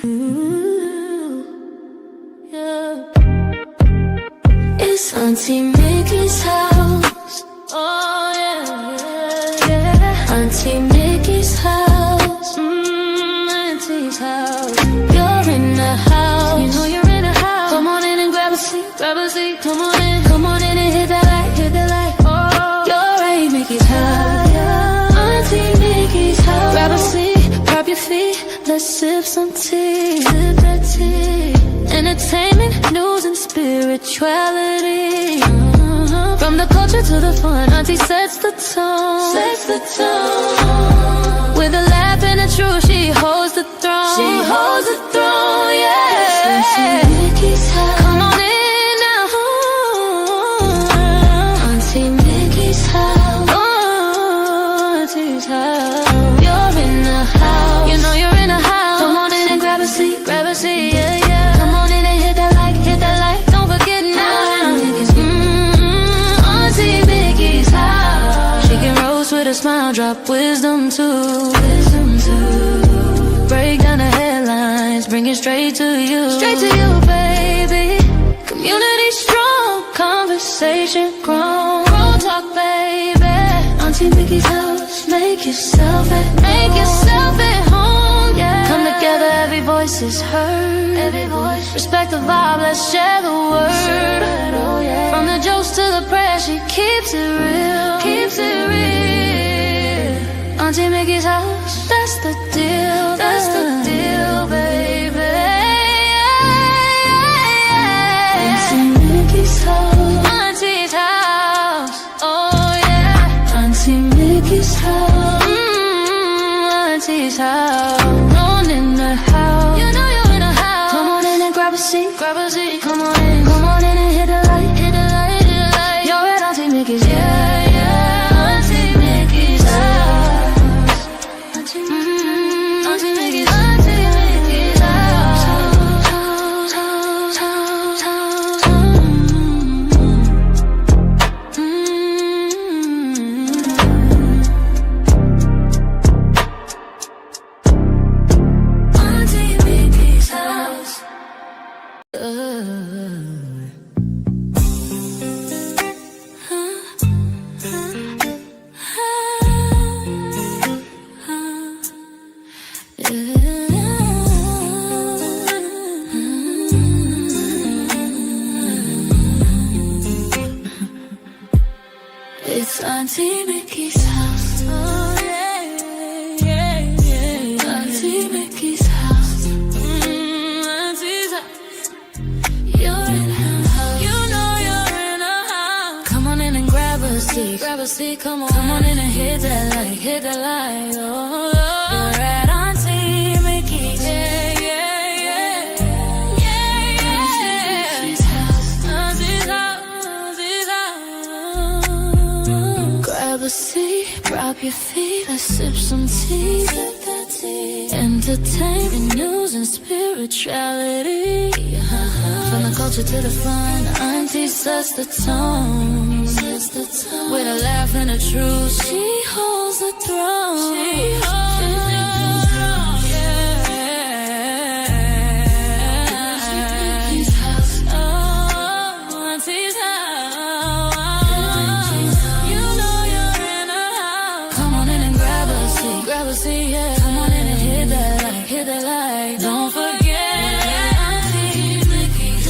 Ooh, yeah. It's Auntie Mickey's house. Oh yeah, yeah. Auntie Mickey's house. Auntie's house. You're in the house. You know you're in the house. Come on in and grab a seat, grab a seat. Come on in and hit that light, hit that light. Oh, you're Aunt Mickey's house. Auntie Mickey's house. Grab a seat, prop your feet. Let's sip some tea, sip that tea. Entertainment, news, and spirituality. From the culture to the fun, Auntie sets the tone. Sets the tone. With a laugh and a truth, she holds the throne. She holds the throne, yeah. Auntie Mickey's house. Come on in now. Auntie Mickey's house. Oh, Auntie's house. You're in the house. You know you're in the house. Come on in and grab a seat, yeah, yeah. Come on in and hit that like, don't forget now. Auntie Mickey's house. She can roast with a smile, drop wisdom too. Break down the headlines, bring it straight to you, baby. Community strong, conversation grown. Grown talk, baby. Auntie Mickey's house, make yourself at home, yeah. Come together, every voice is heard. Every voice, respect the vibe, let's share the word. Oh, yeah. From the jokes to the prayers, she keeps it real, keeps it real. Auntie Mickey's house, that's the deal, baby. Auntie Mickey's house, Auntie's house, oh yeah. Auntie Mickey's house, Auntie's house. Known in the house, you know you're in the house. Come on in and grab a seat, come on in and hit the light, hit the light. You're at Auntie Mickey's, yeah, yeah. Auntie Mickey's house. Auntie Mickey's house. It's Auntie Mickey's house. Oh yeah, yeah, yeah. Auntie Mickey's house. Auntie's house. You're in her house. You know you're in her house. Come on in and grab a seat. Come on in and hit that light. Oh, you're at Auntie Mickey's. Yeah, yeah, yeah, yeah, yeah. Auntie's house. Auntie's house. Grab a seat, prop your feet, let's sip some tea. Entertainment, news, and spirituality. From the culture to the fun, Auntie sets the tone. With a laugh and a truth, she holds the throne. She holds the throne, yeah. Auntie's house. Oh, Auntie's house. You know you're in a house. Come on in and grab a seat, yeah. Come on in and hit that light, don't forget. Auntie Mickey's.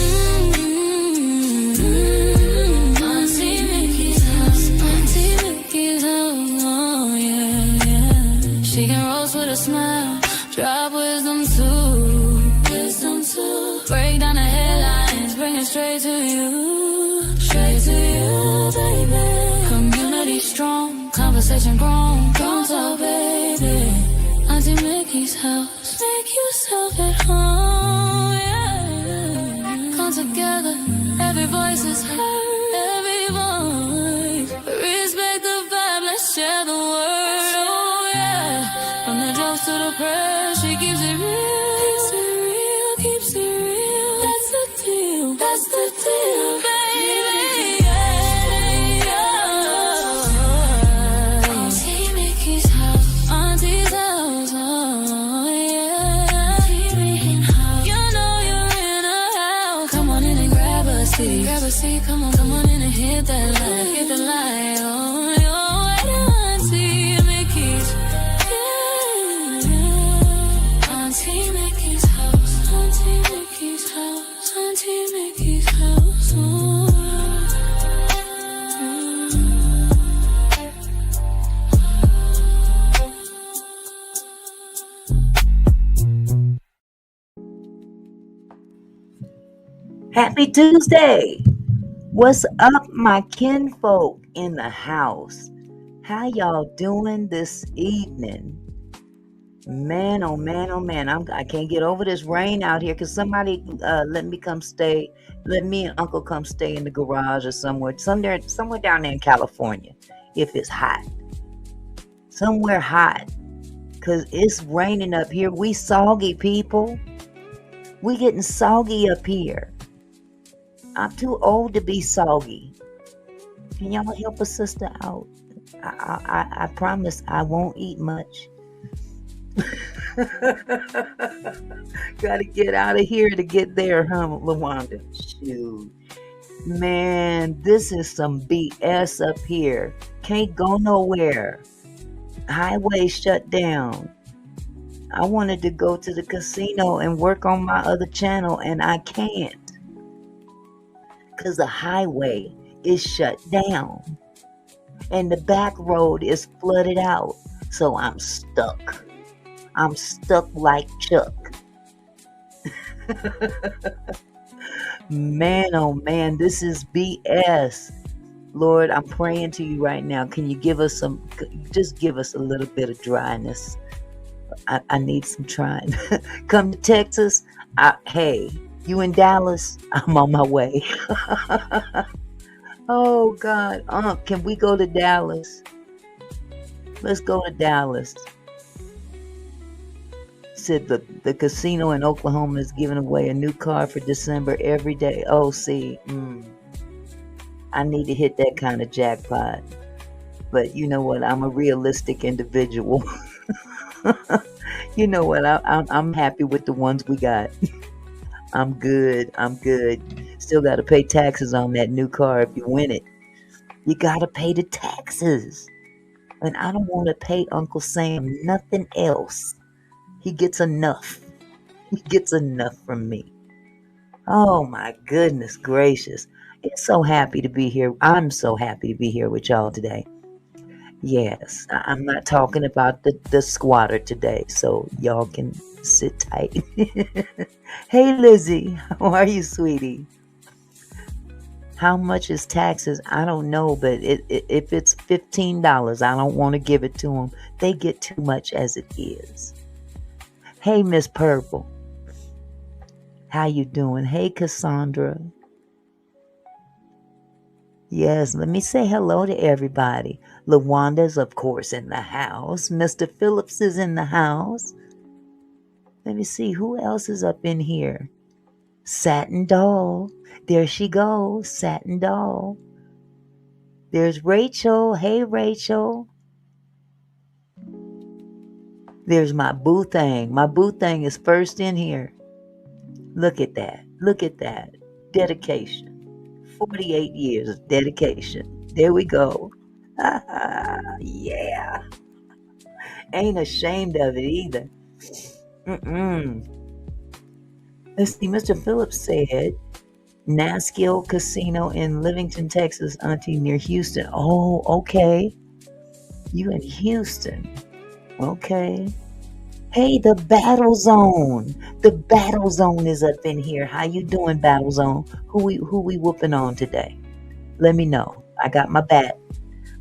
Auntie Mickey's house. Auntie Mickey's house, oh yeah, yeah. She can roast with a smile, drop wisdom too. Break down the headlines, bring it straight to you, baby. Community strong, conversation grown. Don't talk, baby. Auntie Mickey's house, make yourself at home, yeah. Come together, every voice is heard, every voice. Respect the vibe, let's share the word, oh yeah. From the jokes to the prayers, she keeps it real, keeps it real. That's the deal, baby, yeah. Auntie Mickey's house, Auntie's house, oh yeah. see, come on in and hit that light, oh, you're right, Auntie Mickey's, yeah. Auntie Mickey's house, Auntie Mickey's house, Auntie Mickey's house, oh. Happy Tuesday! What's up, my kinfolk in the house? How y'all doing this evening? Man, oh man, oh man, I can't get over this rain out here. Cause somebody let me and Uncle come stay in the garage or somewhere down there in California, if it's hot, somewhere hot. Cause it's raining up here. We soggy people. We getting soggy up here. I'm too old to be soggy. Can y'all help a sister out? I promise I won't eat much. Gotta get out of here to get there, huh, LaWanda? Shoot. Man, this is some BS up here. Can't go nowhere. Highway shut down. I wanted to go to the casino and work on my other channel, and I can't. Because the highway is shut down and the back road is flooded out. So I'm stuck. I'm stuck like Chuck. Man, oh man, this is BS. Lord, I'm praying to you right now. Can you give us just give us a little bit of dryness. I need some trying. Come to Texas. Hey, you in Dallas? I'm on my way. Oh, God. Can we go to Dallas? Let's go to Dallas. Said the casino in Oklahoma is giving away a new car for December every day. Oh, see. I need to hit that kind of jackpot. But you know what? I'm a realistic individual. You know what? I'm happy with the ones we got. I'm good. Still got to pay taxes on that new car if you win it. You got to pay the taxes. And I don't want to pay Uncle Sam nothing else. He gets enough. He gets enough from me. Oh my goodness gracious. It's so happy to be here. I'm so happy to be here with y'all today. Yes, I'm not talking about the squatter today, so y'all can sit tight. Hey, Lizzie, how are you, sweetie? How much is taxes? I don't know, but if it's $15, I don't want to give it to them. They get too much as it is. Hey, Miss Purple, how you doing? Hey, Cassandra. Yes, let me say hello to everybody. LaWanda's, of course, in the house. Mr. Phillips is in the house. Let me see who else is up in here. Satin Doll. There she goes, Satin Doll. There's Rachel. Hey, Rachel. There's my boo thing. My boo thing is first in here. Look at that. Look at that. Dedication. 48 years of dedication. There we go. Yeah. Ain't ashamed of it either. Let's see. Mr. Phillips said, Naskill Casino in Livingston, Texas, auntie, near Houston. Oh, okay. You in Houston. Okay. Hey, the Battle Zone. The Battle Zone is up in here. How you doing, Battle Zone? Who we whooping on today? Let me know. I got my bat.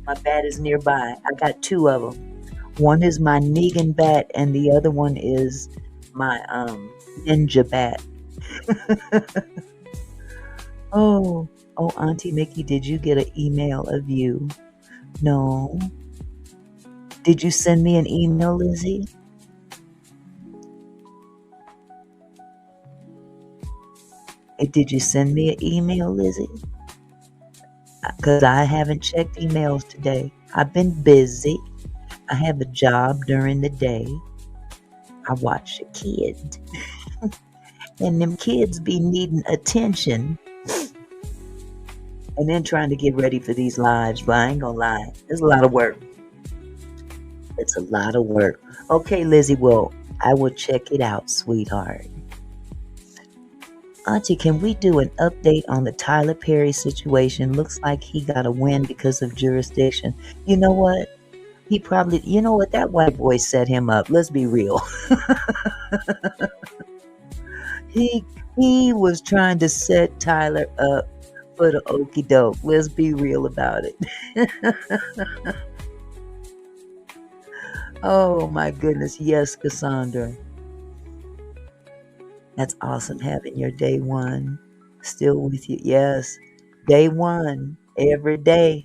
My bat is nearby. I got two of them. One is my Negan bat, and the other one is my ninja bat. Oh, Auntie Mickey, did you get an email of you? No. Did you send me an email, Lizzie? Did you send me an email, Lizzie? Because I haven't checked emails today. I've been busy. I have a job during the day. I watch the kids. And them kids be needing attention. and then trying to get ready for these lives. But I ain't gonna lie, it's a lot of work. It's a lot of work. Okay, Lizzie, well, I will check it out, sweetheart. Auntie, can we do an update on the Tyler Perry situation? Looks like he got a win because of jurisdiction. You know what? He probably, you know what? That white boy set him up. Let's be real. he he was trying to set Tyler up for the okey doke. Let's be real about it. Oh my goodness. Yes, Cassandra. That's awesome having your day one still with you. Yes. Day one. Every day.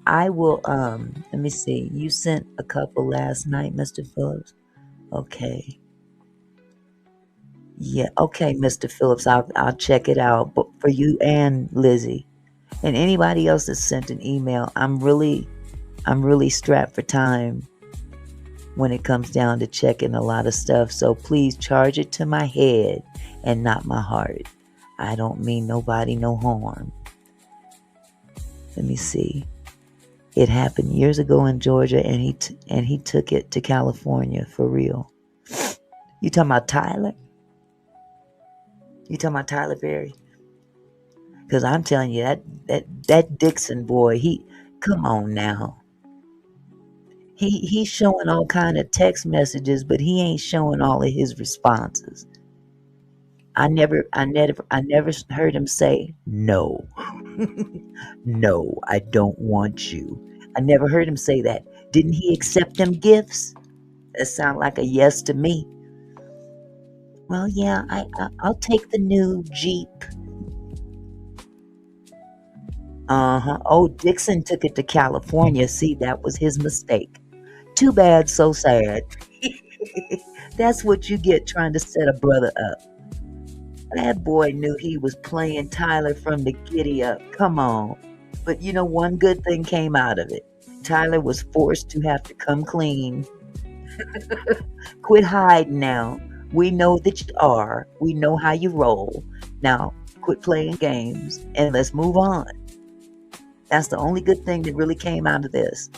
I will let me see. You sent a couple last night, Mr. Phillips. Okay. Yeah, okay, Mr. Phillips. I'll check it out. But for you and Lizzie. And anybody else that sent an email, I'm really strapped for time when it comes down to checking a lot of stuff. So please charge it to my head and not my heart. I don't mean nobody no harm. Let me see. It happened years ago in Georgia, and he took it to California for real. You talking about Tyler? You talking about Tyler Perry? Because I'm telling you that Dixon boy, he come on now. He's showing all kind of text messages, but he ain't showing all of his responses. I never heard him say no. No, I don't want you. I never heard him say that. Didn't he accept them gifts? That sound like a yes to me. Well, yeah, I'll take the new Jeep. Uh-huh. Oh, Dixon took it to California. See, that was his mistake. Too bad, so sad. That's what you get trying to set a brother up. That boy knew he was playing Tyler from the giddy up. Come on. But you know, one good thing came out of it. Tyler was forced to have to come clean. Quit hiding now. We know that you are. We know how you roll. Now, quit playing games and let's move on. That's the only good thing that really came out of this.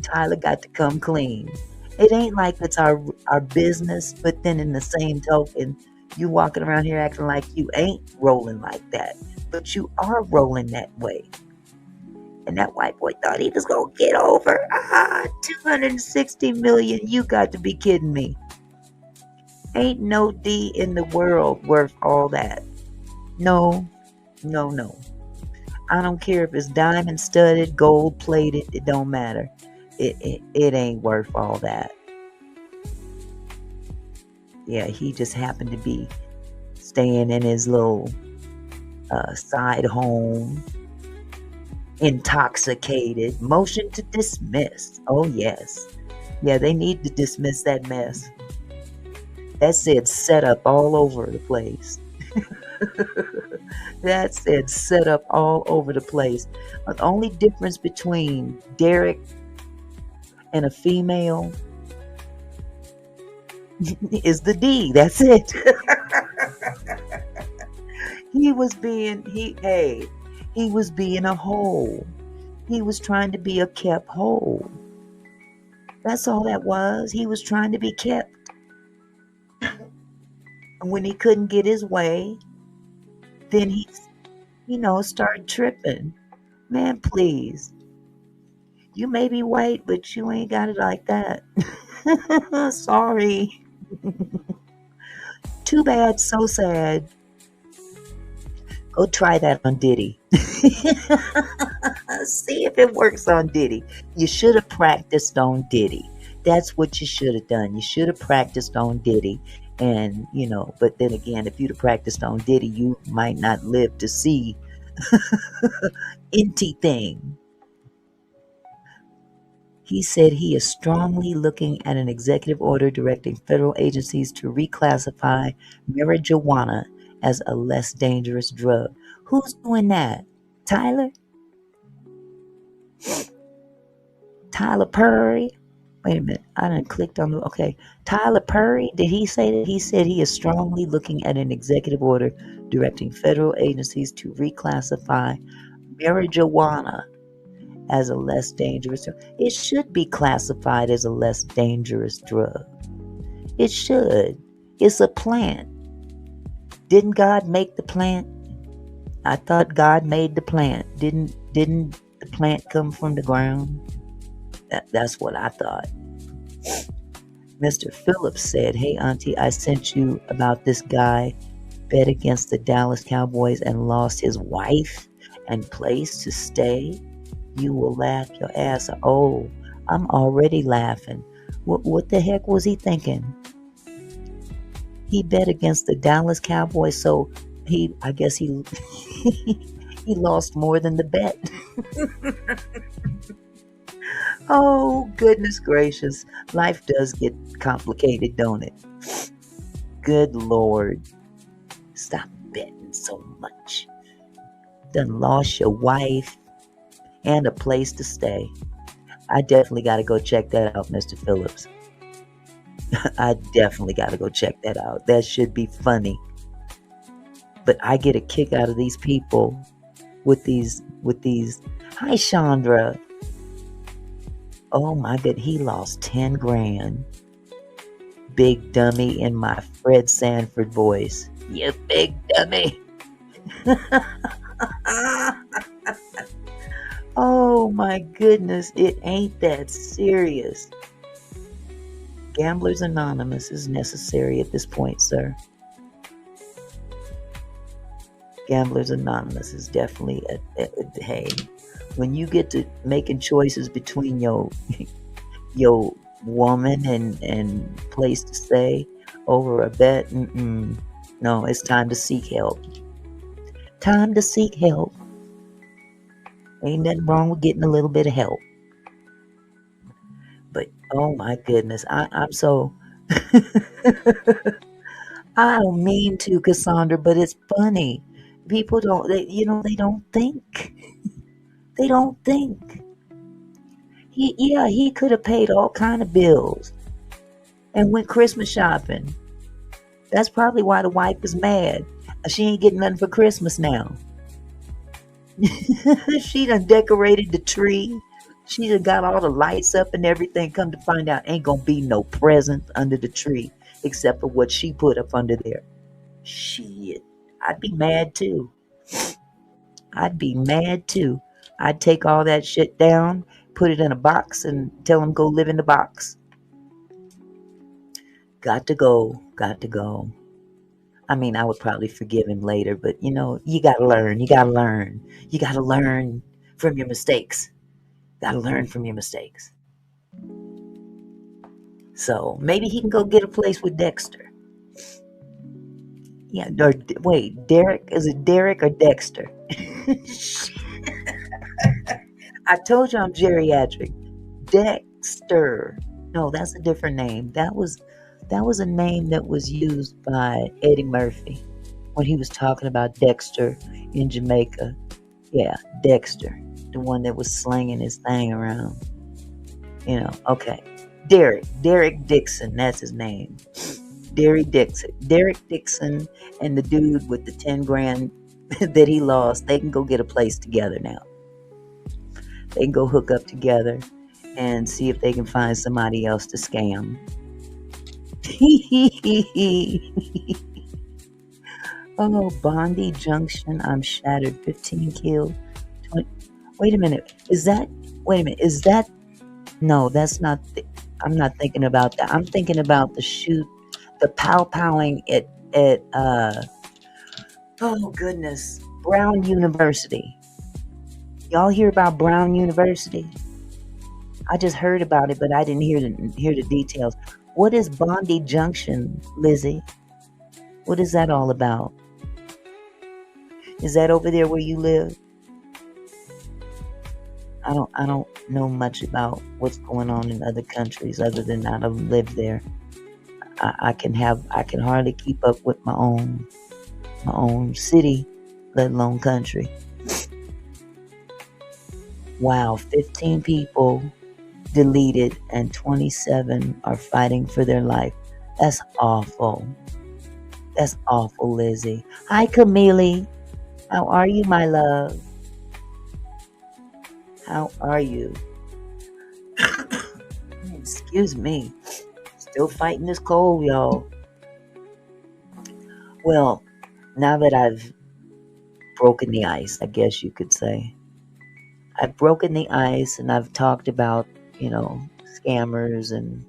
Tyler got to come clean. It ain't like it's our business, but then in the same token, you walking around here acting like you ain't rolling like that, but you are rolling that way. And that white boy thought he was gonna get over. 260 million. You got to be kidding me. Ain't no D in the world worth all that. No, no, no. I don't care if it's diamond studded, gold plated. It don't matter. It ain't worth all that. Yeah, he just happened to be staying in his little side home, intoxicated. Motion to dismiss. Oh, yes. Yeah, they need to dismiss that mess. That said set up all over the place. That said set up all over the place. The only difference between Derek and a female is the D. That's it. He was being a hoe. He was trying to be a kept hoe. That's all that was. He was trying to be kept. And when he couldn't get his way, then he, started tripping. Man, please. You may be white, but you ain't got it like that. Sorry. Too bad, so sad. Go try that on Diddy. See if it works on Diddy. You should have practiced on Diddy. That's what you should have done. You should have practiced on Diddy. And, but then again, if you'd have practiced on Diddy, you might not live to see anything. He said he is strongly looking at an executive order directing federal agencies to reclassify marijuana as a less dangerous drug. Who's doing that? Tyler? Tyler Perry? Wait a minute. I done clicked on the. Okay. Tyler Perry, did he say that? He said he is strongly looking at an executive order directing federal agencies to reclassify marijuana as a less dangerous drug. It should be classified as a less dangerous drug. It should. It's a plant. Didn't God make the plant? I thought God made the plant. Didn't the plant come from the ground? That's what I thought. Mr. Phillips said, "Hey Auntie, I sent you about this guy bet against the Dallas Cowboys and lost his wife and place to stay. You will laugh your ass off." Oh, I'm already laughing. What the heck was he thinking? He bet against the Dallas Cowboys, so I guess he he lost more than the bet. Oh, goodness gracious. Life does get complicated, don't it? Good Lord. Stop betting so much. Done lost your wife and a place to stay. I definitely got to go check that out, Mr. Phillips. I definitely got to go check that out. That should be funny. But I get a kick out of these people with these. Hi, Chandra. Oh my God, he lost 10 grand. Big dummy in my Fred Sanford voice. You big dummy. Oh my goodness, it ain't that serious. Gamblers Anonymous is necessary at this point, sir. Gamblers Anonymous is definitely hey. When you get to making choices between your woman and place to stay over a bet, no, it's time to seek help. Time to seek help. Ain't nothing wrong with getting a little bit of help. But oh my goodness, I'm so I don't mean to, Cassandra, but it's funny. People don't, they don't think. They don't think. He could have paid all kind of bills and went Christmas shopping. That's probably why the wife is mad. She ain't getting nothing for Christmas now. She done decorated the tree. She done got all the lights up and everything. Come to find out, ain't gonna be no present under the tree except for what she put up under there. Shit, I'd be mad too. I'd be mad too. I'd take all that shit down, put it in a box, and tell him go live in the box. Got to go. Got to go. I mean, I would probably forgive him later, but you gotta learn. You gotta learn. You gotta learn from your mistakes. Gotta learn from your mistakes. So maybe he can go get a place with Dexter. Yeah, or wait, Derek? Is it Derek or Dexter? I told you I'm geriatric. Dexter. No, that's a different name. That was a name that was used by Eddie Murphy when he was talking about Dexter in Jamaica. Yeah, Dexter, the one that was slinging his thing around. Okay. Derek Dixon, that's his name. Derek Dixon and the dude with the 10 grand that he lost, they can go get a place together now. They can go hook up together and see if they can find somebody else to scam. Oh, Bondi Junction, I'm shattered, 15 killed. 20, wait a minute, no, that's not, I'm not thinking about that. I'm thinking about the pow-powing at oh goodness, Brown University. Y'all hear about Brown University? I just heard about it, but I didn't hear the details. What is Bondi Junction, Lizzie? What is that all about? Is that over there where you live? I don't know much about what's going on in other countries other than I don't live there. I can hardly keep up with my own city, let alone country. Wow, 15 people deleted and 27 are fighting for their life. That's awful. That's awful, Lizzie. Hi, Camille. How are you, my love? How are you? Excuse me. Still fighting this cold, y'all. Well, now that I've broken the ice, I guess you could say. I've broken the ice and I've talked about, scammers and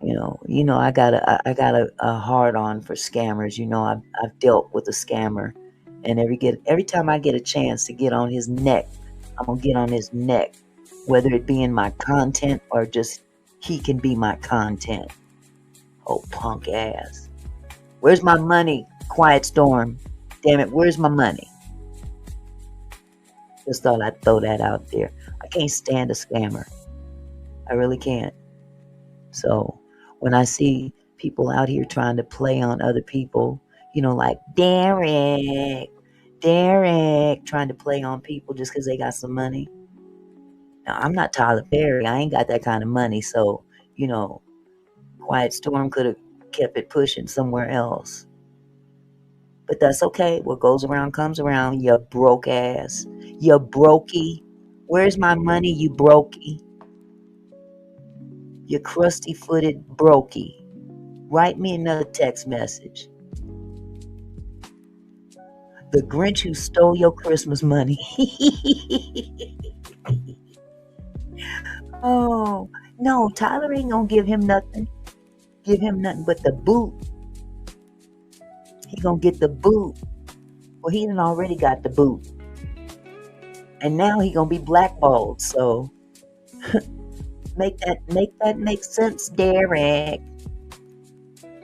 I got a hard on for scammers. I've dealt with a scammer, and every time I get a chance to get on his neck, I'm gonna get on his neck, whether it be in my content or just he can be my content. Oh, punk ass! Where's my money? Quiet Storm. Damn it! Where's my money? Just thought I'd throw that out there. I can't stand a scammer. I really can't. So when I see people out here trying to play on other people, like Derek, trying to play on people just because they got some money. Now, I'm not Tyler Perry. I ain't got that kind of money. So, Quiet Storm could have kept it pushing somewhere else. But that's okay. What goes around comes around, you broke ass. You brokey. Where's my money, you brokey? You crusty-footed brokey. Write me another text message. The Grinch who stole your Christmas money. Oh, no, Tyler ain't gonna give him nothing. Give him nothing but the boot. He gonna get the boot. Well, he done already got the boot. And now he gonna be blackballed, so make that make sense, Derek.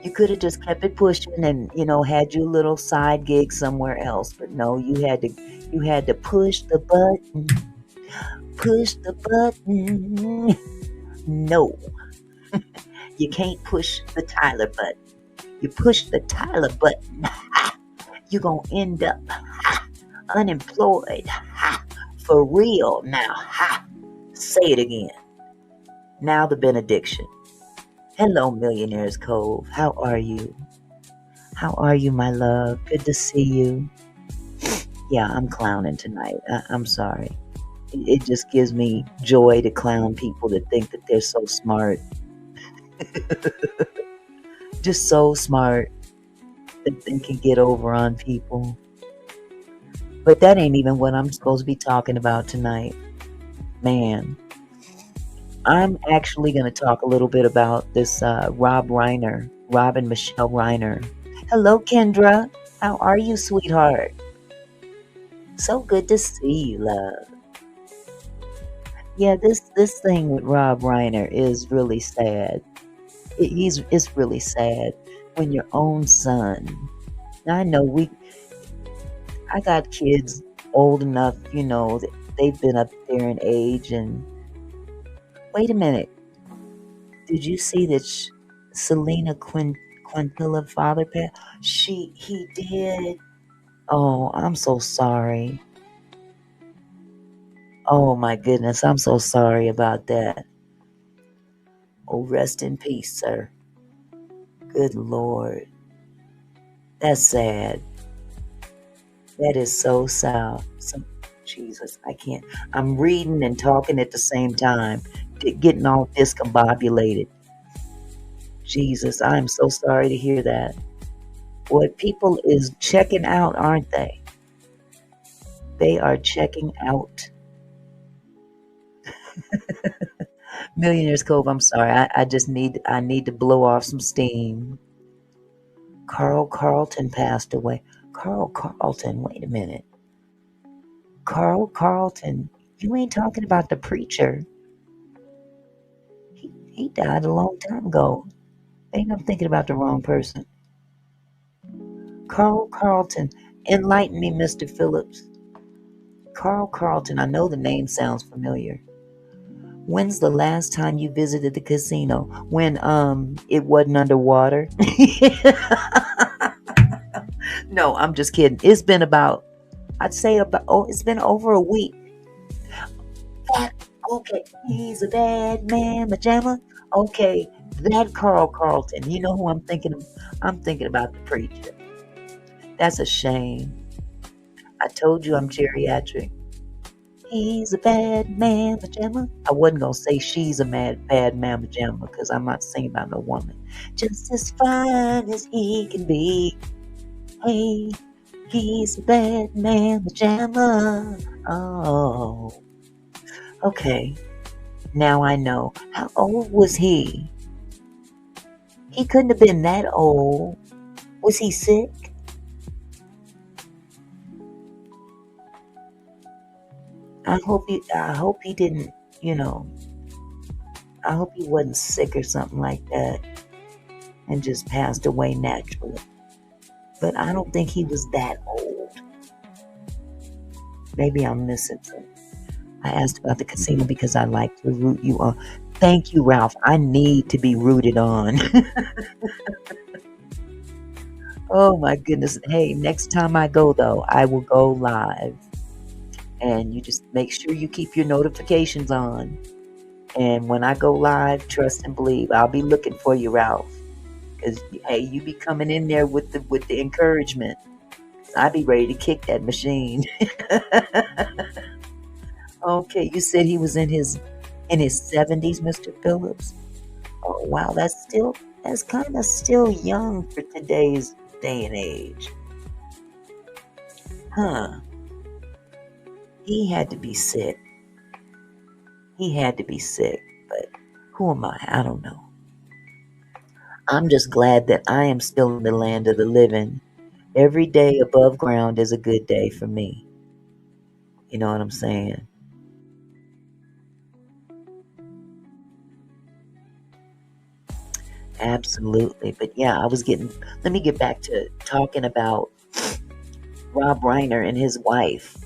You could have just kept it pushing and, had your little side gig somewhere else. But no, you had to push the button. Push the button. No. You can't push the Tyler button. You push the Tyler button, you're going to end up unemployed. For real now. Say it again. Now the benediction. Hello, Millionaire's Cove. How are you? How are you, my love? Good to see you. Yeah, I'm clowning tonight. I'm sorry. It just gives me joy to clown people that think that they're so smart. Just so smart that they can get over on people. But that ain't even what I'm supposed to be talking about tonight. Man, I'm actually going to talk a little bit about this Rob and Michele Reiner. Hello, Kendra. How are you, sweetheart? So good to see you, love. Yeah, this thing with Rob Reiner is really sad. It's really sad when your own son. Now I know I got kids old enough, that they've been up there in age. And wait a minute, did you see that Selena Quintilla father passed? He did. Oh, I'm so sorry. Oh my goodness, I'm so sorry about that. Oh, rest in peace, sir. Good Lord. That's sad. That is so sad. Jesus, I can't. I'm reading and talking at the same time, getting all discombobulated. Jesus, I'm so sorry to hear that. Boy, people is checking out, aren't they? They are checking out. Millionaire's Cove, I'm sorry. I need to blow off some steam. Carl Carlton passed away. Carl Carlton, wait a minute. Carl Carlton, you ain't talking about the preacher. He died a long time ago. Maybe I'm thinking about the wrong person. Carl Carlton, enlighten me, Mr. Phillips. Carl Carlton, I know the name sounds familiar. When's the last time you visited the casino? When it wasn't underwater? No, I'm just kidding. It's been it's been over a week. Okay, he's a bad man, pajama. Okay, that Carl Carlton. You know who I'm thinking of? I'm thinking about the preacher. That's a shame. I told you I'm geriatric. He's a bad man, pajama. I wasn't gonna say she's a mad bad man, pajama, because I'm not singing about no woman. Just as fine as he can be. Hey, he's a bad man, pajama. Oh, okay. Now I know. How old was he? He couldn't have been that old. Was he sick? I hope he didn't, you know, I hope he wasn't sick or something like that and just passed away naturally. But I don't think he was that old. Maybe I'm missing something. I asked about the casino because I like to root you on. Thank you, Ralph. I need to be rooted on. Oh my goodness. Hey, next time I go though, I will go live. And you just make sure you keep your notifications on. And when I go live, trust and believe, I'll be looking for you, Ralph. Because hey, you be coming in there with the encouragement. I'll be ready to kick that machine. Okay, you said he was in his 70s, Mr. Phillips. Oh wow, that's kind of still young for today's day and age. Huh. He had to be sick. He had to be sick, but who am I? I don't know. I'm just glad that I am still in the land of the living. Every day above ground is a good day for me. You know what I'm saying? Absolutely. But yeah, let me get back to talking about Rob Reiner and his wife.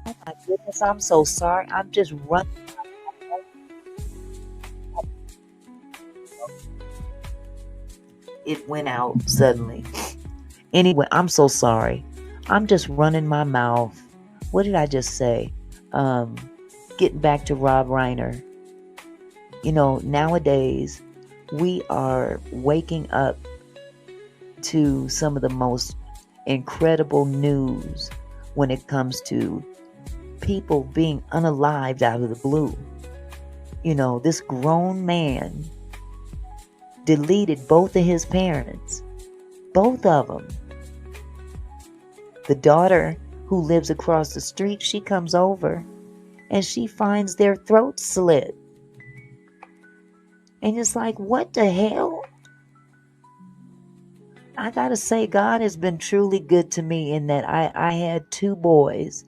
Oh my goodness, I'm so sorry. I'm just running. It went out suddenly. Anyway, I'm so sorry. I'm just running my mouth. What did I just say? Um, Getting back to Rob Reiner. Nowadays we are waking up to some of the most incredible news when it comes to people being unalived out of the blue. This grown man deleted both of his parents, both of them. The daughter who lives across the street, she comes over and she finds their throats slit. And it's like, what the hell? I gotta say, God has been truly good to me in that I had two boys.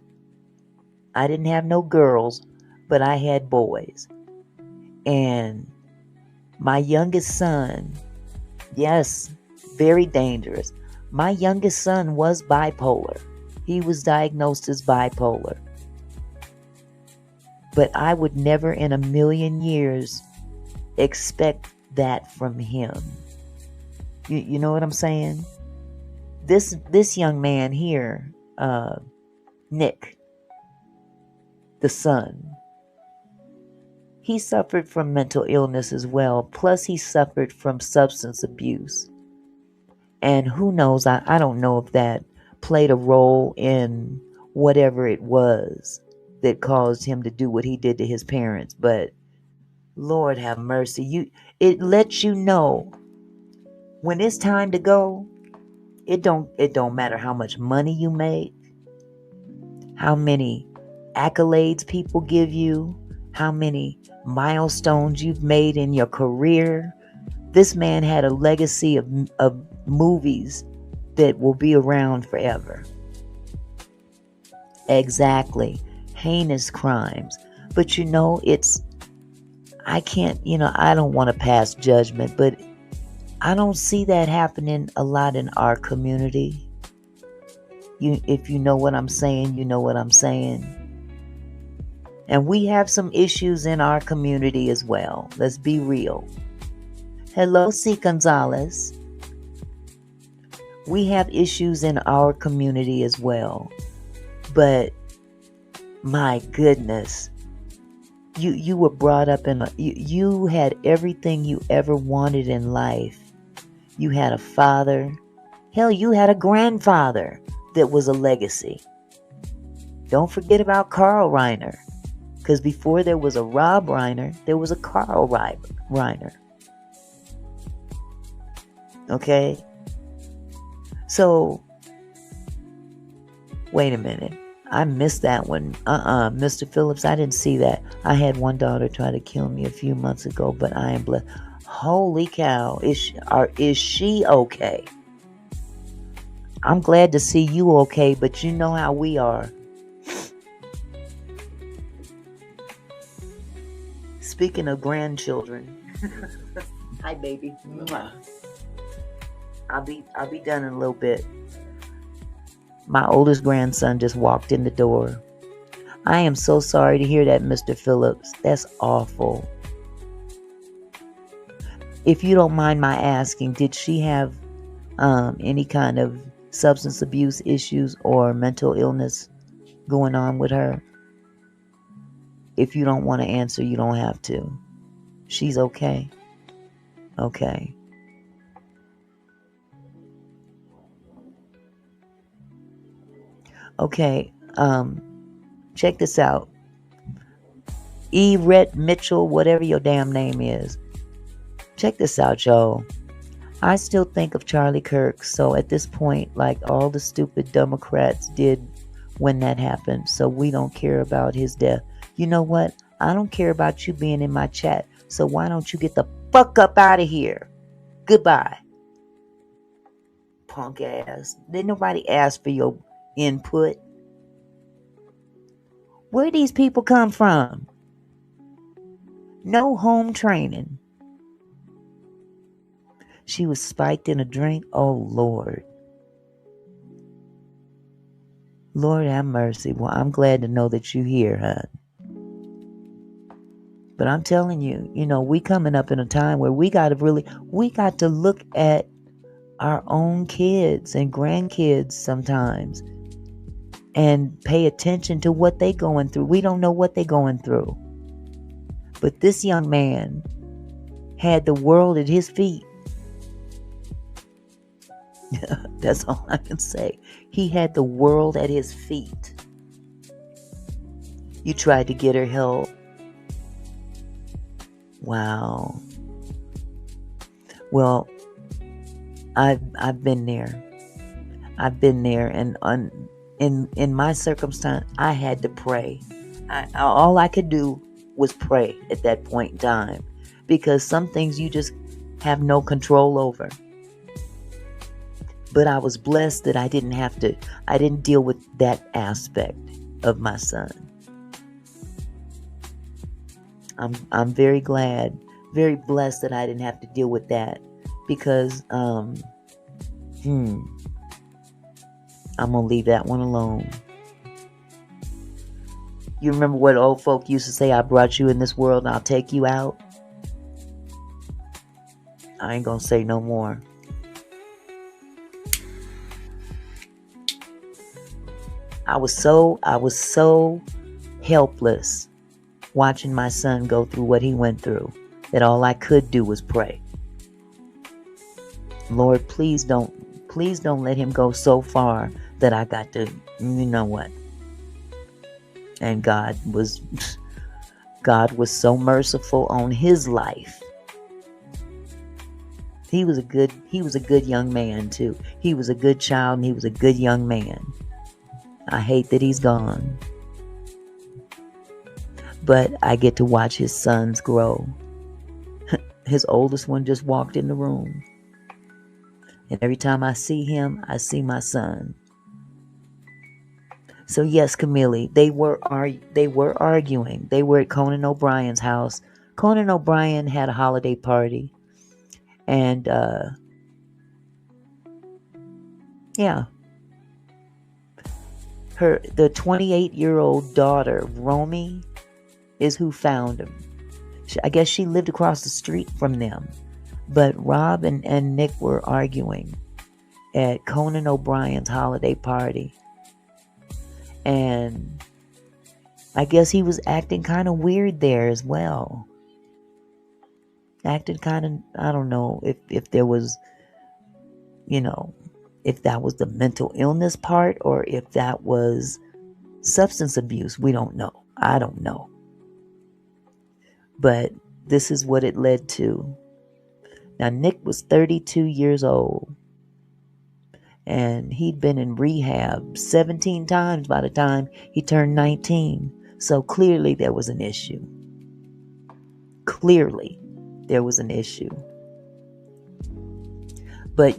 I didn't have no girls, but I had boys. And my youngest son, yes, very dangerous. My youngest son was bipolar. He was diagnosed as bipolar. But I would never in a million years expect that from him. You know what I'm saying? This young man here, Nick, the son, he suffered from mental illness as well. Plus, he suffered from substance abuse. And who knows, I don't know if that played a role in whatever it was that caused him to do what he did to his parents. But Lord have mercy. It lets you know when it's time to go. It don't matter how much money you make, how many accolades people give you, how many milestones you've made in your career. This man had a legacy of movies that will be around forever. Exactly. Heinous crimes. But I can't, I don't want to pass judgment, but I don't see that happening a lot in our community. If you know what I'm saying, you know what I'm saying. And we have some issues in our community as well. Let's be real. Hello, C. Gonzalez. We have issues in our community as well. But my goodness, you were brought up you had everything you ever wanted in life. You had a father. Hell, you had a grandfather that was a legacy. Don't forget about Carl Reiner. Because before there was a Rob Reiner, there was a Carl Reiner. Okay? So, wait a minute. I missed that one. Mr. Phillips, I didn't see that. I had one daughter try to kill me a few months ago, but I am blessed. Holy cow. Is she okay? I'm glad to see you okay, but you know how we are. Speaking of grandchildren. Hi, baby. I'll be done in a little bit. My oldest grandson just walked in the door. I am so sorry to hear that, Mr. Phillips. That's awful. If you don't mind my asking, did she have any kind of substance abuse issues or mental illness going on with her? If you don't want to answer, you don't have to. She's okay. Okay. Okay. Check this out. Rhett Mitchell, whatever your damn name is. Check this out, y'all. I still think of Charlie Kirk. So at this point, like all the stupid Democrats did when that happened. So we don't care about his death. You know what? I don't care about you being in my chat. So why don't you get the fuck up out of here? Goodbye. Punk ass. Didn't nobody ask for your input. Where these people come from? No home training. She was spiked in a drink. Oh, Lord. Lord have mercy. Well, I'm glad to know that you're here, hon. But I'm telling you, we coming up in a time where we got to look at our own kids and grandkids sometimes and pay attention to what they going through. We don't know what they going through. But this young man had the world at his feet. That's all I can say. He had the world at his feet. You tried to get her help. Wow. Well, I've been there. I've been there, and in my circumstance, I had to pray. All I could do was pray at that point in time, because some things you just have no control over. But I was blessed that I didn't deal with that aspect of my son. I'm very glad, very blessed that I didn't have to deal with that, because I'm gonna leave that one alone. You remember what old folk used to say, I brought you in this world and I'll take you out? I ain't gonna say no more. I was so helpless watching my son go through what he went through that all I could do was pray. Lord, please don't let him go so far that I got to, you know what? And God was so merciful on his life. He was a good young man too. He was a good child and he was a good young man. I hate that he's gone. But I get to watch his sons grow. His oldest one just walked in the room. And every time I see him, I see my son. So yes, Camille, they were arguing. They were at Conan O'Brien's house. Conan O'Brien had a holiday party. And the 28-year-old daughter, Romy, is who found him. I guess she lived across the street from them. But Rob and Nick were arguing at Conan O'Brien's holiday party. And I guess he was acting kind of weird there as well. Acted kind of, I don't know if there was, if that was the mental illness part or if that was substance abuse. We don't know. I don't know. But this is what it led to. Now, Nick was 32 years old. And he'd been in rehab 17 times by the time he turned 19. So clearly there was an issue. Clearly there was an issue. But,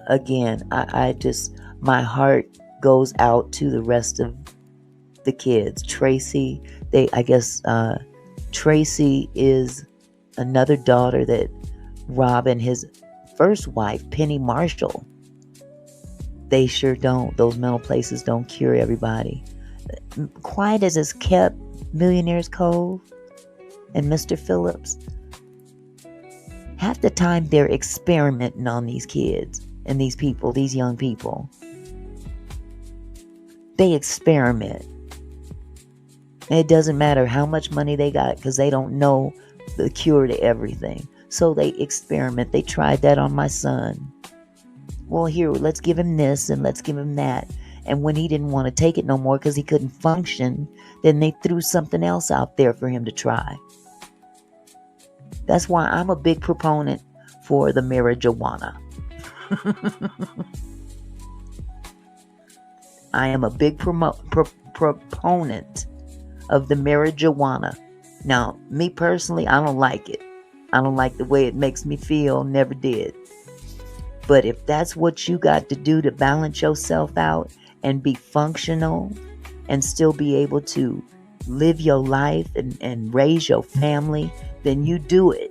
again, I just, my heart goes out to the rest of the kids. Tracy, Tracy is another daughter that Rob and his first wife, Penny Marshall, they sure don't. Those mental places don't cure everybody. Quiet as it's kept, Millionaire's Cove and Mr. Phillips, half the time they're experimenting on these kids and these people, these young people. They experiment. And it doesn't matter how much money they got because they don't know the cure to everything. So they experiment. They tried that on my son. Well, here, let's give him this and let's give him that. And when he didn't want to take it no more because he couldn't function, then they threw something else out there for him to try. That's why I'm a big proponent for the marijuana. I am a big proponent of the marijuana. Now, me personally, I don't like it. I don't like the way it makes me feel. Never did. But if that's what you got to do to balance yourself out and be functional and still be able to live your life and raise your family, then you do it.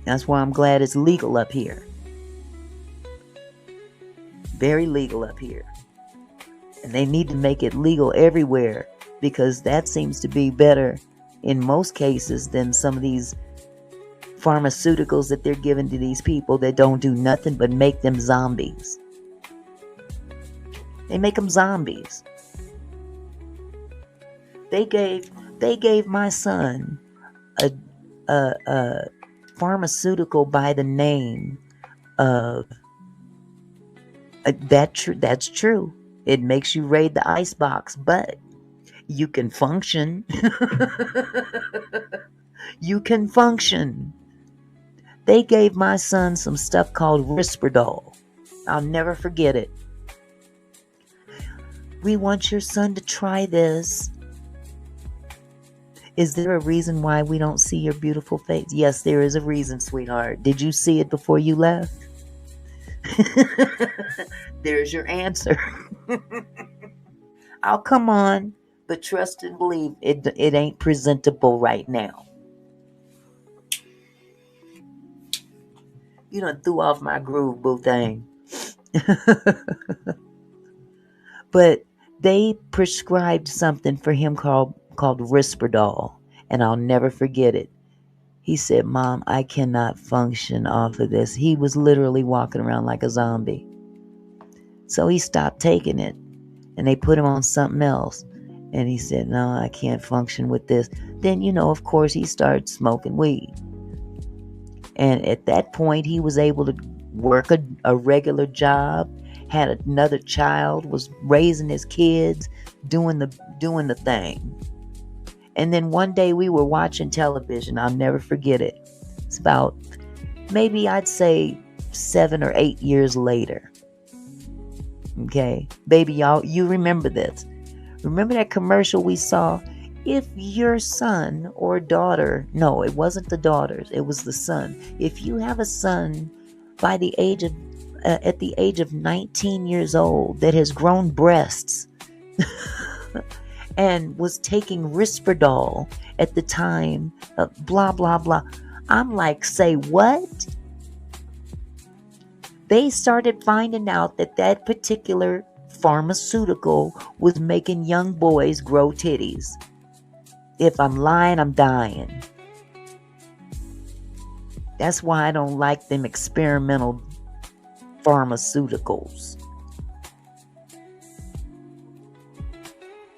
That's why I'm glad it's legal up here. Very legal up here. And they need to make it legal everywhere because that seems to be better in most cases than some of these pharmaceuticals that they're giving to these people that don't do nothing but make them zombies. They make them zombies. They gave my son a pharmaceutical by the name of that's true. It makes you raid the icebox, but you can function. You can function. They gave my son some stuff called Risperdal. I'll never forget it. We want your son to try this. Is there a reason why we don't see your beautiful face? Yes, there is a reason, sweetheart. Did you see it before you left? There's your answer. Oh, come on. But trust and believe it ain't presentable right now. You done threw off my groove, boo thing. But they prescribed something for him called Risperdal, and I'll never forget it. He said, "Mom, I cannot function off of this." He was literally walking around like a zombie. So he stopped taking it, and they put him on something else. And he said, "No, I can't function with this." Then, of course, he started smoking weed. And at that point, he was able to work a regular job, had another child, was raising his kids, doing the thing. And then one day we were watching television. I'll never forget it. It's about, maybe I'd say 7 or 8 years later. Okay, baby, y'all, you remember this. Remember that commercial we saw? If your son or daughter, no, it wasn't the daughters, it was the son. If you have a son at the age of 19 years old that has grown breasts and was taking Risperdal at the time, blah, blah, blah. I'm like, say what? They started finding out that particular pharmaceutical was making young boys grow titties. If I'm lying, I'm dying. That's why I don't like them experimental pharmaceuticals.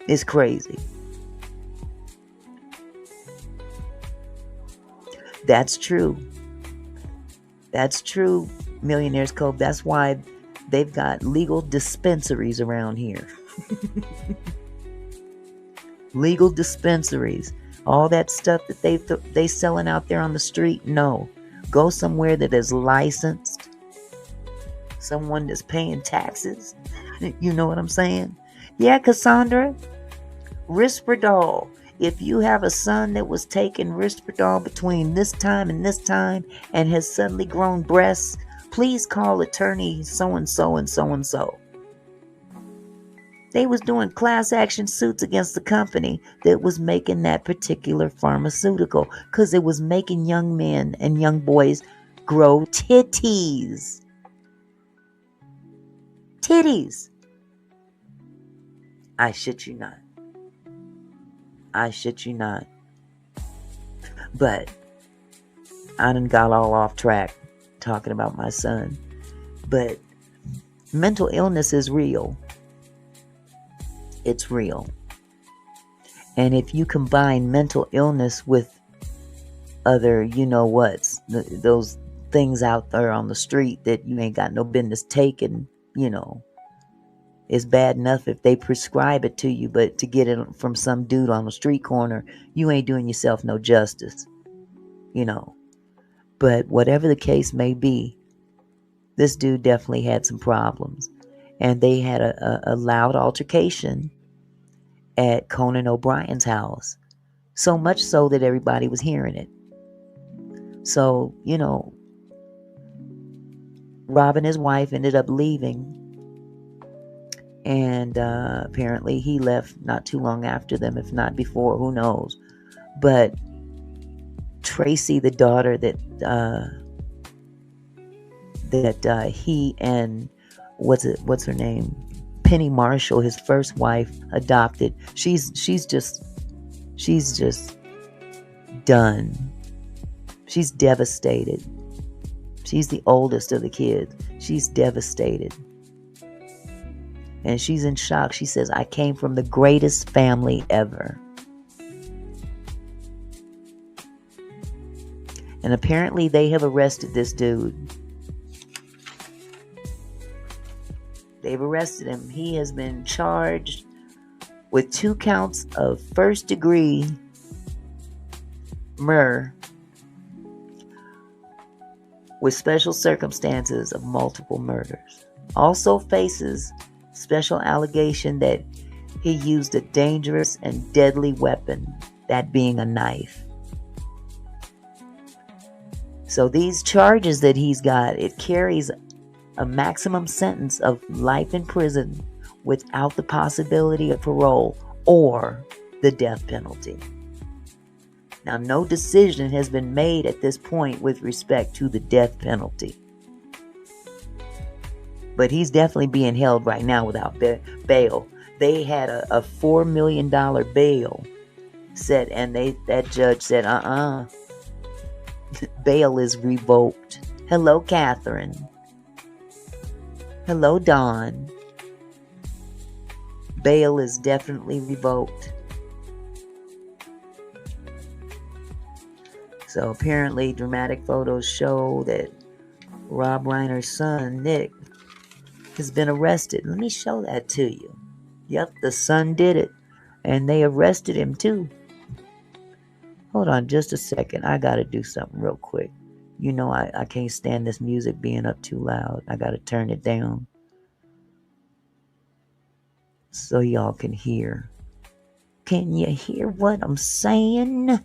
It's crazy. That's true. That's true, Millionaires Cove. That's why they've got legal dispensaries around here. Legal dispensaries. All that stuff that they selling out there on the street, no. Go somewhere that is licensed. Someone that's paying taxes. You know what I'm saying? Yeah, Cassandra. Risperdal. If you have a son that was taking Risperdal between this time and has suddenly grown breasts, please call attorney so-and-so and so-and-so. They was doing class action suits against the company that was making that particular pharmaceutical because it was making young men and young boys grow titties. Titties. I shit you not. I shit you not. But I done got all off track talking about my son. But mental illness is real. It's real. And if you combine mental illness with other, those things out there on the street that you ain't got no business taking, it's bad enough if they prescribe it to you, but to get it from some dude on the street corner, you ain't doing yourself no justice, But whatever the case may be, this dude definitely had some problems. And they had a loud altercation at Conan O'Brien's house. So much so that everybody was hearing it. So, Rob and his wife ended up leaving. And apparently he left not too long after them, if not before, who knows. But Tracy, the daughter that he and what's her name, Penny Marshall, his first wife, adopted. She's just done. She's devastated. She's the oldest of the kids. She's devastated. And she's in shock. She says, "I came from the greatest family ever." And apparently they have arrested this dude. They've arrested him. He has been charged with 2 counts of first-degree murder with special circumstances of multiple murders. Also faces special allegation that he used a dangerous and deadly weapon, that being a knife. So these charges that he's got, it carries a maximum sentence of life in prison without the possibility of parole or the death penalty. Now, no decision has been made at this point with respect to the death penalty. But he's definitely being held right now without bail. They had a $4 million bail set, and that judge said, bail is revoked. Hello, Catherine. Hello, Dawn. Bail is definitely revoked. So apparently, dramatic photos show that Rob Reiner's son, Nick, has been arrested. Let me show that to you. Yep, the son did it. And they arrested him too. Hold on just a second. I gotta do something real quick. You know I can't stand this music being up too loud. I gotta turn it down so y'all can hear. Can you hear what I'm saying? Let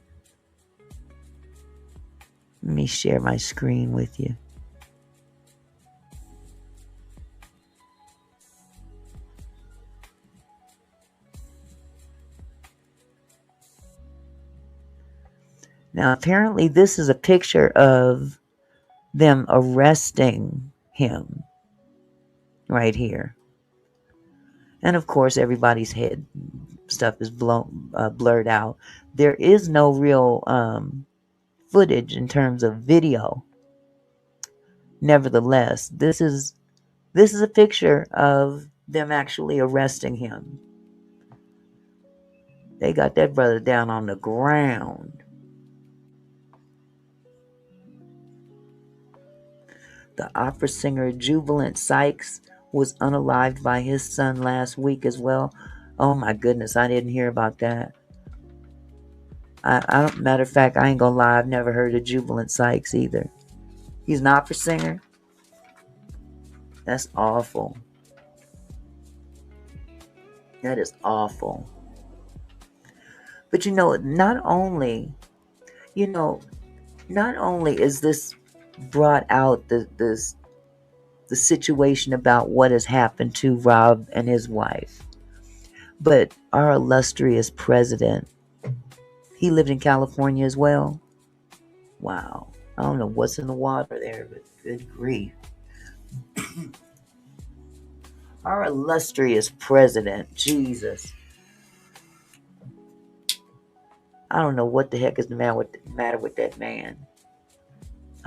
me share my screen with you. Now, apparently this is a picture of them arresting him right here. And of course, everybody's head stuff is blurred out. There is no real footage in terms of video. Nevertheless, this is a picture of them actually arresting him. They got that brother down on the ground. The opera singer Jubilant Sykes was unalived by his son last week as well. Oh my goodness, I didn't hear about that. I don't. Matter of fact, I ain't gonna lie. I've never heard of Jubilant Sykes either. He's an opera singer. That's awful. That is awful. But not only is this brought out the situation about what has happened to Rob and his wife, but our illustrious president, he lived in California as well. Wow. I don't know what's in the water there, but good grief. Our illustrious president, Jesus. I don't know what the heck is the matter with that man.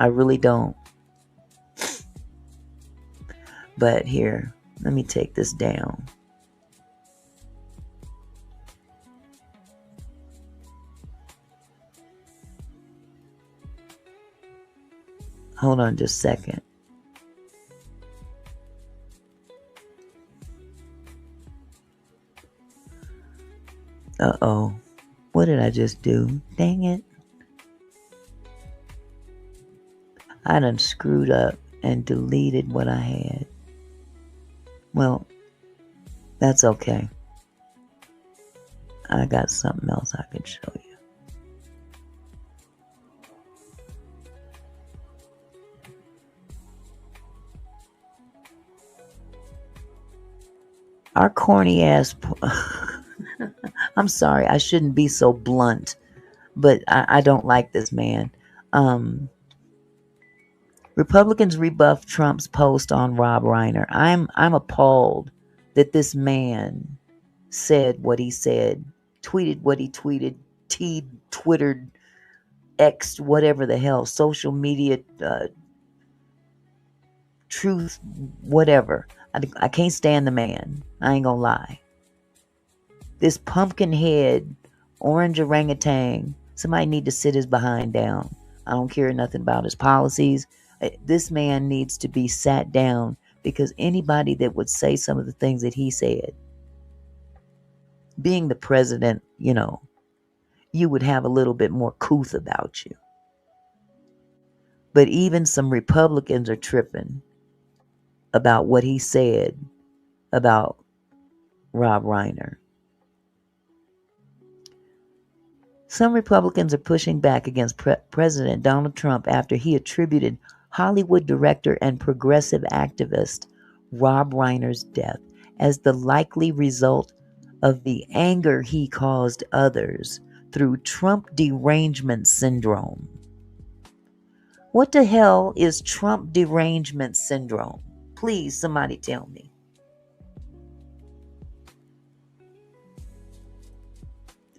I really don't. But here, let me take this down. Hold on just a second. Uh-oh. What did I just do? Dang it. I done screwed up and deleted what I had. Well, that's okay. I got something else I can show you. Our corny ass... I'm sorry, I shouldn't be so blunt, but I don't like this man. Republicans rebuffed Trump's post on Rob Reiner. I'm appalled that this man said what he said, tweeted what he tweeted, Twittered, X'd, whatever the hell, social media, truth, whatever. I can't stand the man. I ain't gonna lie. This pumpkin head, orange orangutan, somebody need to sit his behind down. I don't care nothing about his policies. This man needs to be sat down, because anybody that would say some of the things that he said, being the president, you would have a little bit more couth about you. But even some Republicans are tripping about what he said about Rob Reiner. Some Republicans are pushing back against President Donald Trump after he attributed Hollywood director and progressive activist Rob Reiner's death as the likely result of the anger he caused others through Trump derangement syndrome. What the hell is Trump derangement syndrome? Please, somebody tell me.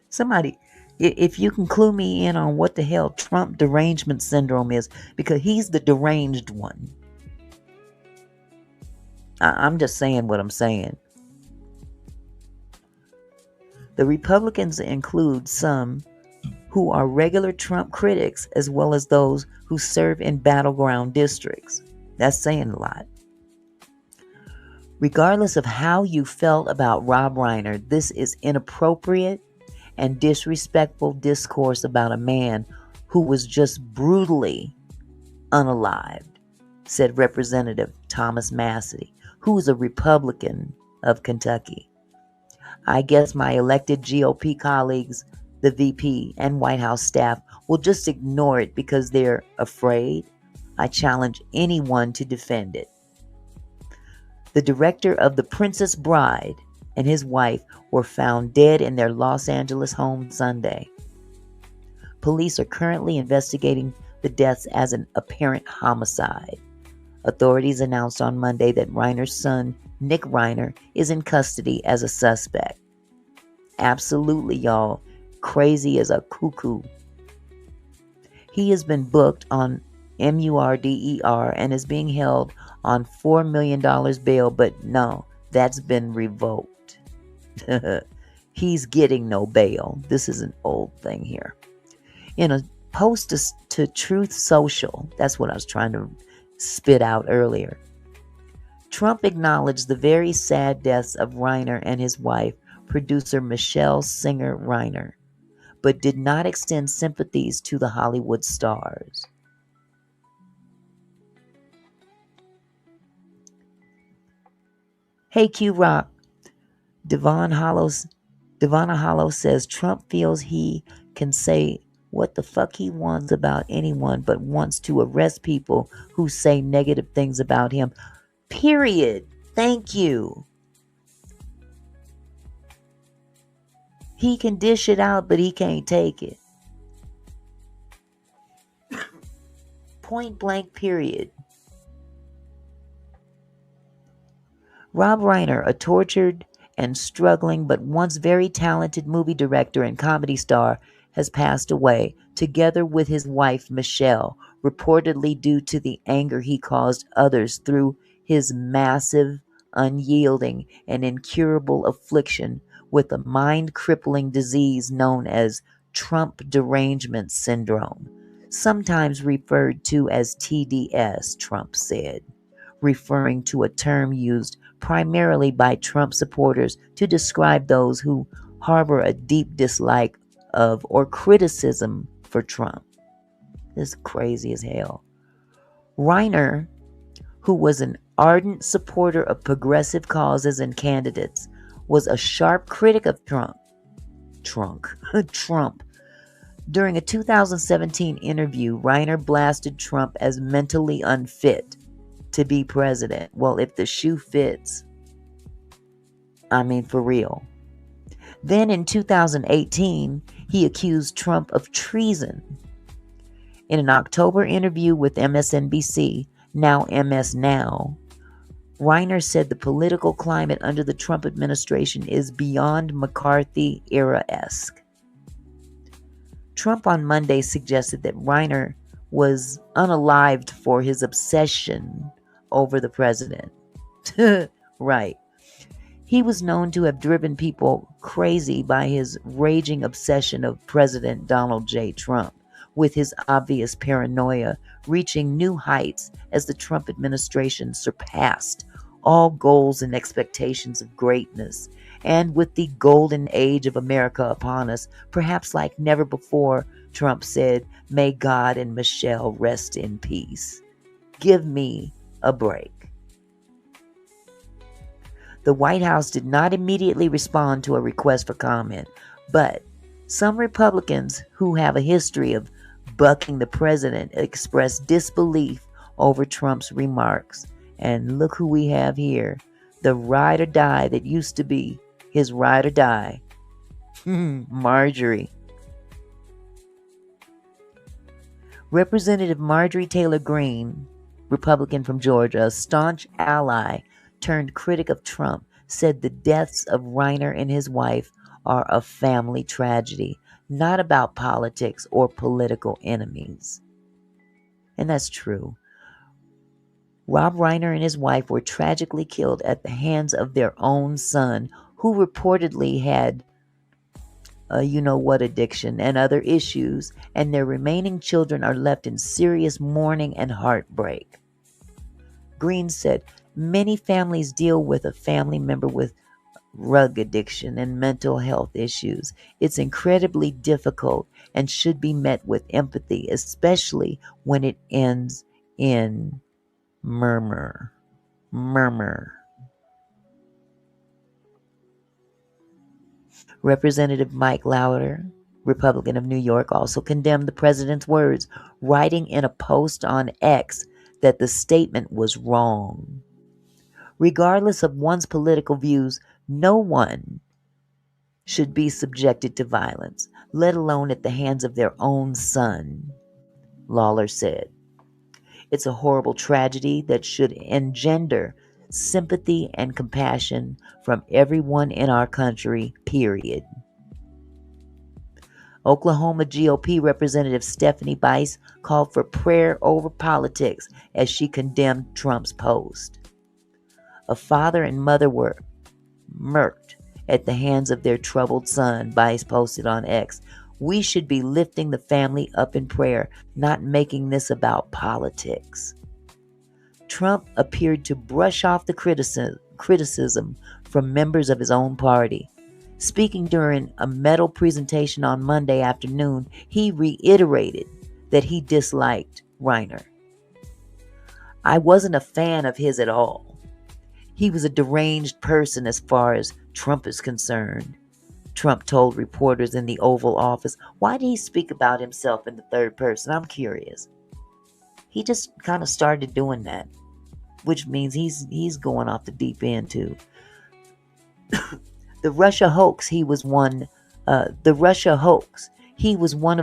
Somebody, if you can clue me in on what the hell Trump derangement syndrome is, because he's the deranged one. I'm just saying what I'm saying. The Republicans include some who are regular Trump critics as well as those who serve in battleground districts. That's saying a lot. Regardless of how you felt about Rob Reiner, this is inappropriate and disrespectful discourse about a man who was just brutally unalived, said Representative Thomas Massey, who is a Republican of Kentucky. I guess my elected GOP colleagues, the VP and White House staff, will just ignore it because they're afraid. I challenge anyone to defend it. The director of The Princess Bride and his wife were found dead in their Los Angeles home Sunday. Police are currently investigating the deaths as an apparent homicide. Authorities announced on Monday that Reiner's son, Nick Reiner, is in custody as a suspect. Absolutely, y'all. Crazy as a cuckoo. He has been booked on MURDER and is being held on $4 million bail, but no, that's been revoked. He's getting no bail. This is an old thing here. In a post to Truth Social, that's what I was trying to spit out earlier, Trump acknowledged the very sad deaths of Reiner and his wife, producer Michele Singer Reiner, but did not extend sympathies to the Hollywood stars. Hey Q Rock, Devon Hollow says Trump feels he can say what the fuck he wants about anyone, but wants to arrest people who say negative things about him. Period. Thank you. He can dish it out, but he can't take it. Point blank, period. Rob Reiner, a tortured and struggling but once very talented movie director and comedy star, has passed away, together with his wife Michele, reportedly due to the anger he caused others through his massive, unyielding, and incurable affliction with a mind-crippling disease known as Trump derangement syndrome, sometimes referred to as TDS, Trump said, referring to a term used primarily by Trump supporters to describe those who harbor a deep dislike of or criticism for Trump. This is crazy as hell. Reiner, who was an ardent supporter of progressive causes and candidates, was a sharp critic of Trump. During a 2017 interview, Reiner blasted Trump as mentally unfit to be president. Well, if the shoe fits, I mean, for real. Then in 2018, he accused Trump of treason. In an October interview with MSNBC, now MS Now, Reiner said the political climate under the Trump administration is beyond McCarthy era-esque. Trump on Monday suggested that Reiner was unalived for his obsession over the president. Right. He was known to have driven people crazy by his raging obsession of President Donald J. Trump, with his obvious paranoia reaching new heights as the Trump administration surpassed all goals and expectations of greatness. And with the golden age of America upon us, perhaps like never before, Trump said, "May God and Michele rest in peace. Give me a break." The White House did not immediately respond to a request for comment, but some Republicans who have a history of bucking the president expressed disbelief over Trump's remarks. And look who we have here. The ride or die that used to be his ride or die. Marjorie. Representative Marjorie Taylor Greene, Republican from Georgia, a staunch ally turned critic of Trump, said the deaths of Reiner and his wife are a family tragedy, not about politics or political enemies. And that's true. Rob Reiner and his wife were tragically killed at the hands of their own son, who reportedly had addiction and other issues, and their remaining children are left in serious mourning and heartbreak. Green said, many families deal with a family member with drug addiction and mental health issues. It's incredibly difficult and should be met with empathy, especially when it ends in murmur. Representative Mike Louder, Republican of New York, also condemned the president's words, writing in a post on X that the statement was wrong. Regardless of one's political views, no one should be subjected to violence, let alone at the hands of their own son, Lawler said. It's a horrible tragedy that should engender sympathy and compassion from everyone in our country, period. Oklahoma GOP Representative Stephanie Bice called for prayer over politics as she condemned Trump's post. A father and mother were murked at the hands of their troubled son, Bice posted on X. We should be lifting the family up in prayer, not making this about politics. Trump appeared to brush off the criticism from members of his own party. Speaking during a medal presentation on Monday afternoon, he reiterated that he disliked Reiner. I wasn't a fan of his at all. He was a deranged person as far as Trump is concerned, Trump told reporters in the Oval Office. Why did he speak about himself in the third person? I'm curious. He just kind of started doing that, which means he's going off the deep end too. The Russia hoax, he was one of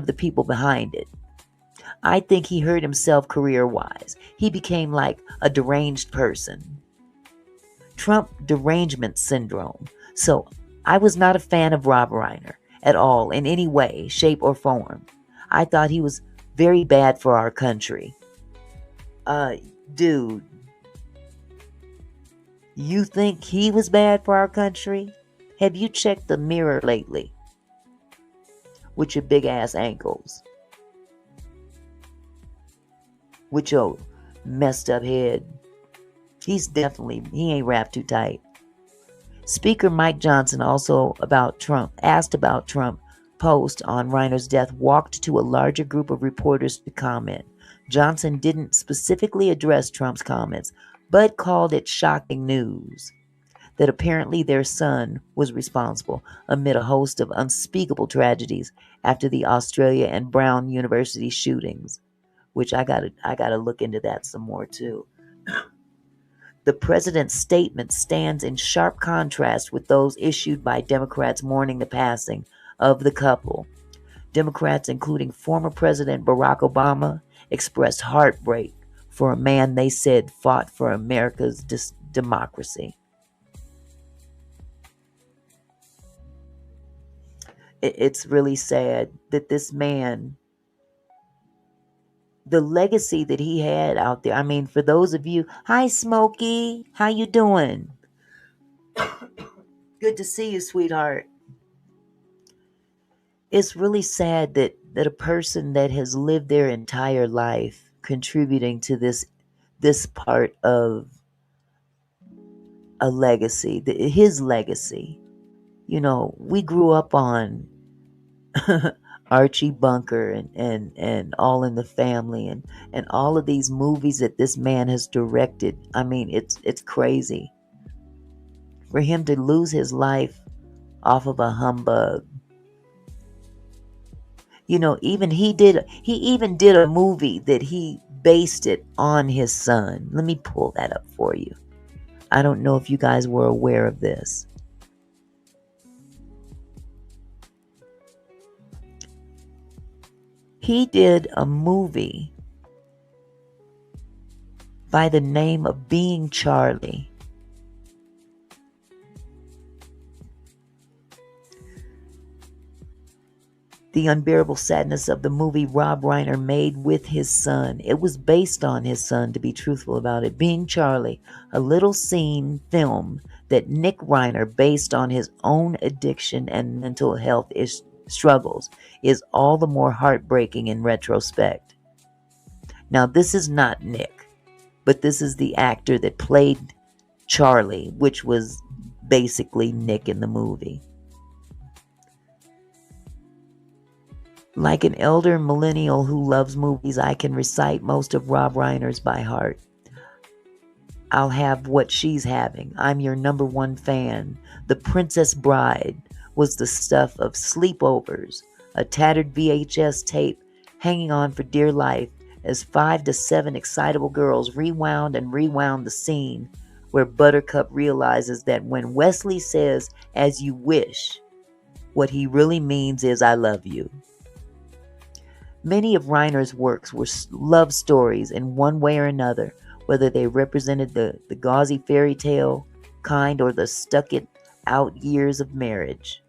the people behind it. I think he hurt himself career-wise. He became like a deranged person. Trump derangement syndrome. So I was not a fan of Rob Reiner at all in any way, shape, or form. I thought he was very bad for our country. Dude, you think he was bad for our country? Have you checked the mirror lately? With your big ass ankles. With your messed up head. He ain't wrapped too tight. Speaker Mike Johnson asked about Trump post on Reiner's death, walked to a larger group of reporters to comment. Johnson didn't specifically address Trump's comments, but called it shocking news that apparently their son was responsible amid a host of unspeakable tragedies after the Australia and Brown University shootings, which I gotta look into that some more too. The president's statement stands in sharp contrast with those issued by Democrats mourning the passing of the couple. Democrats, including former President Barack Obama, expressed heartbreak for a man they said fought for America's democracy. It's really sad that this man, the legacy that he had out there. I mean, for those of you, hi Smokey, how you doing? Good to see you, sweetheart. It's really sad that a person that has lived their entire life contributing to this part of a legacy, his legacy. You know, we grew up on Archie Bunker and All in the Family and all of these movies that this man has directed. I mean, it's crazy. For him to lose his life off of a humbug. Even he even did a movie that he based it on his son. Let me pull that up for you. I don't know if you guys were aware of this. He did a movie by the name of Being Charlie. The unbearable sadness of the movie Rob Reiner made with his son. It was based on his son, to be truthful about it. Being Charlie, a little scene film that Nick Reiner based on his own addiction and mental health struggles is all the more heartbreaking in retrospect. Now, this is not Nick, but this is the actor that played Charlie, which was basically Nick in the movie. Like an elder millennial who loves movies, I can recite most of Rob Reiner's by heart. I'll have what she's having. I'm your number one fan. The Princess Bride was the stuff of sleepovers, a tattered VHS tape hanging on for dear life as 5 to 7 excitable girls rewound and rewound the scene where Buttercup realizes that when Wesley says, "as you wish," what he really means is, "I love you." Many of Reiner's works were love stories in one way or another, whether they represented the gauzy fairy tale kind or the stuck-it-out years of marriage.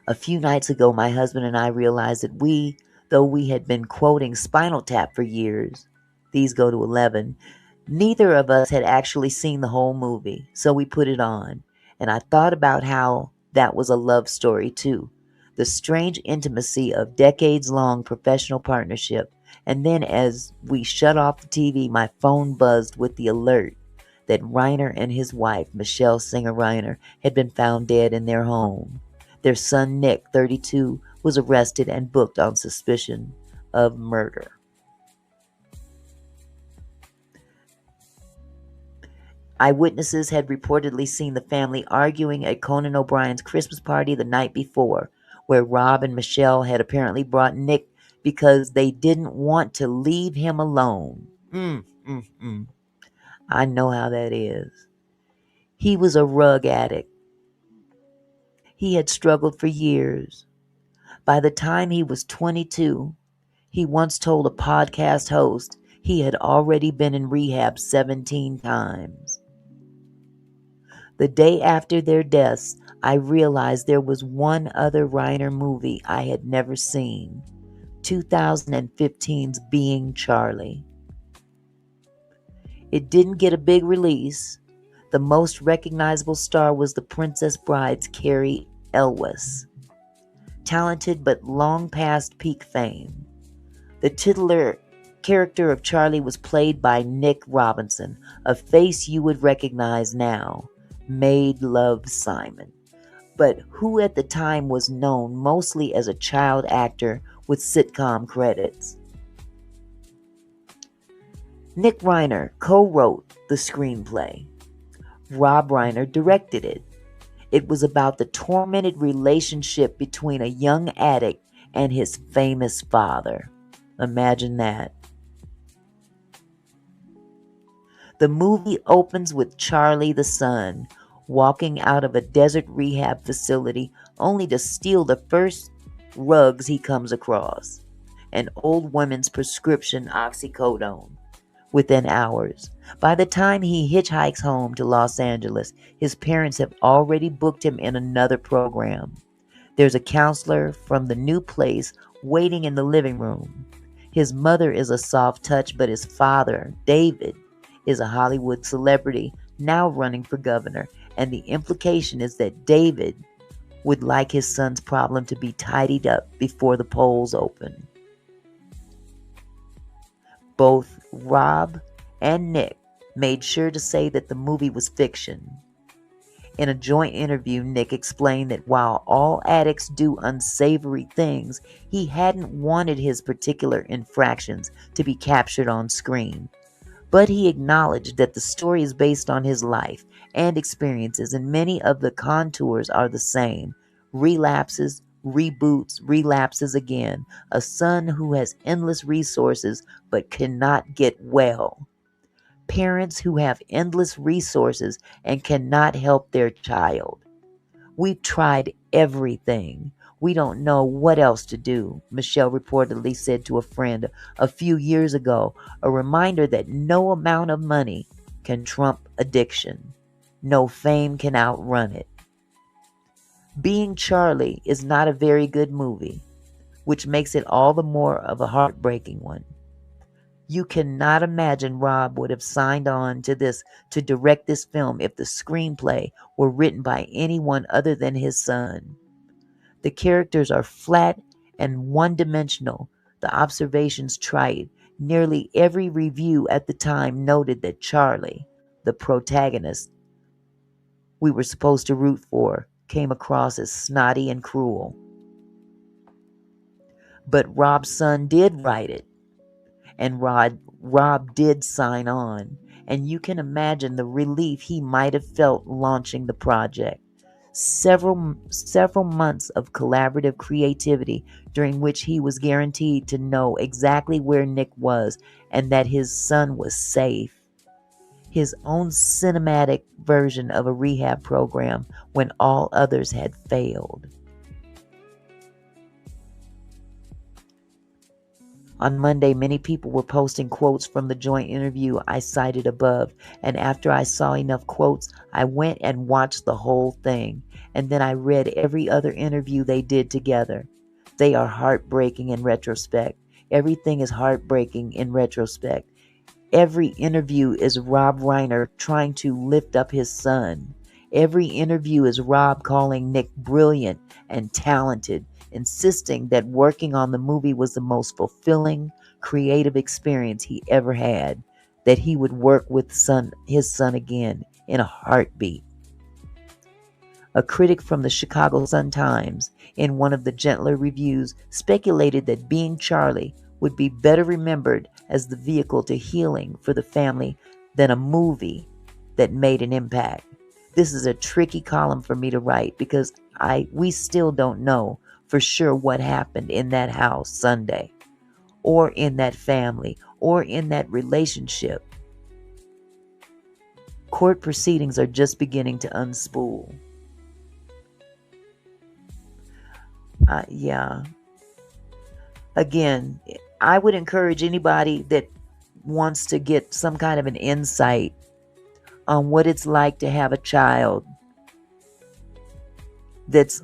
A few nights ago, my husband and I realized that though we had been quoting Spinal Tap for years, these go to 11, neither of us had actually seen the whole movie, so we put it on, and I thought about how that was a love story too. The strange intimacy of decades-long professional partnership, and then as we shut off the TV, my phone buzzed with the alert that Reiner and his wife, Michele Singer Reiner, had been found dead in their home. Their son Nick, 32, was arrested and booked on suspicion of murder. Eyewitnesses had reportedly seen the family arguing at Conan O'Brien's Christmas party the night before, where Rob and Michele had apparently brought Nick because they didn't want to leave him alone. I know how that is. He was a rug addict. He had struggled for years. By the time he was 22, he once told a podcast host he had already been in rehab 17 times. The day after their deaths, I realized there was one other Reiner movie I had never seen, 2015's Being Charlie. It didn't get a big release. The most recognizable star was The Princess Bride's Carrie Elwes, talented but long past peak fame. The titular character of Charlie was played by Nick Robinson, a face you would recognize now, Maid Love Simon, but who at the time was known mostly as a child actor with sitcom credits. Nick Reiner co-wrote the screenplay. Rob Reiner directed it. It was about the tormented relationship between a young addict and his famous father. Imagine that. The movie opens with Charlie the son walking out of a desert rehab facility only to steal the first rugs he comes across, an old woman's prescription oxycodone, within hours. By the time he hitchhikes home to Los Angeles, his parents have already booked him in another program. There's a counselor from the new place waiting in the living room. His mother is a soft touch, but his father, David, is a Hollywood celebrity now running for governor, and the implication is that David would like his son's problem to be tidied up before the polls open. Both Rob and Nick made sure to say that the movie was fiction. In a joint interview, Nick explained that while all addicts do unsavory things, he hadn't wanted his particular infractions to be captured on screen. But he acknowledged that the story is based on his life and experiences, and many of the contours are the same: relapses, reboots, relapses again. A son who has endless resources but cannot get well. Parents who have endless resources and cannot help their child. We've tried everything. We don't know what else to do, Michele reportedly said to a friend a few years ago, a reminder that no amount of money can trump addiction. No fame can outrun it. Being Charlie is not a very good movie, which makes it all the more of a heartbreaking one. You cannot imagine Rob would have signed on to this to direct this film if the screenplay were written by anyone other than his son. The characters are flat and one-dimensional, the observations trite. Nearly every review at the time noted that Charlie, the protagonist we were supposed to root for, came across as snotty and cruel. But Rob's son did write it, and Rob did sign on, and you can imagine the relief he might have felt launching the project. Several months of collaborative creativity during which he was guaranteed to know exactly where Nick was and that his son was safe. His own cinematic version of a rehab program when all others had failed. On Monday, many people were posting quotes from the joint interview I cited above, and after I saw enough quotes, I went and watched the whole thing, and then I read every other interview they did together. They are heartbreaking in retrospect. Everything is heartbreaking in retrospect. Every interview is Rob Reiner trying to lift up his son. Every interview is Rob calling Nick brilliant and talented, insisting that working on the movie was the most fulfilling, creative experience he ever had, that he would work with his son again in a heartbeat. A critic from the Chicago Sun-Times, in one of the gentler reviews, speculated that Being Charlie would be better remembered as the vehicle to healing for the family than a movie that made an impact. This is a tricky column for me to write because we still don't know for sure what happened in that house Sunday, or in that family, or in that relationship. Court proceedings are just beginning to unspool. Yeah. Again, I would encourage anybody that wants to get some kind of an insight on what it's like to have a child that's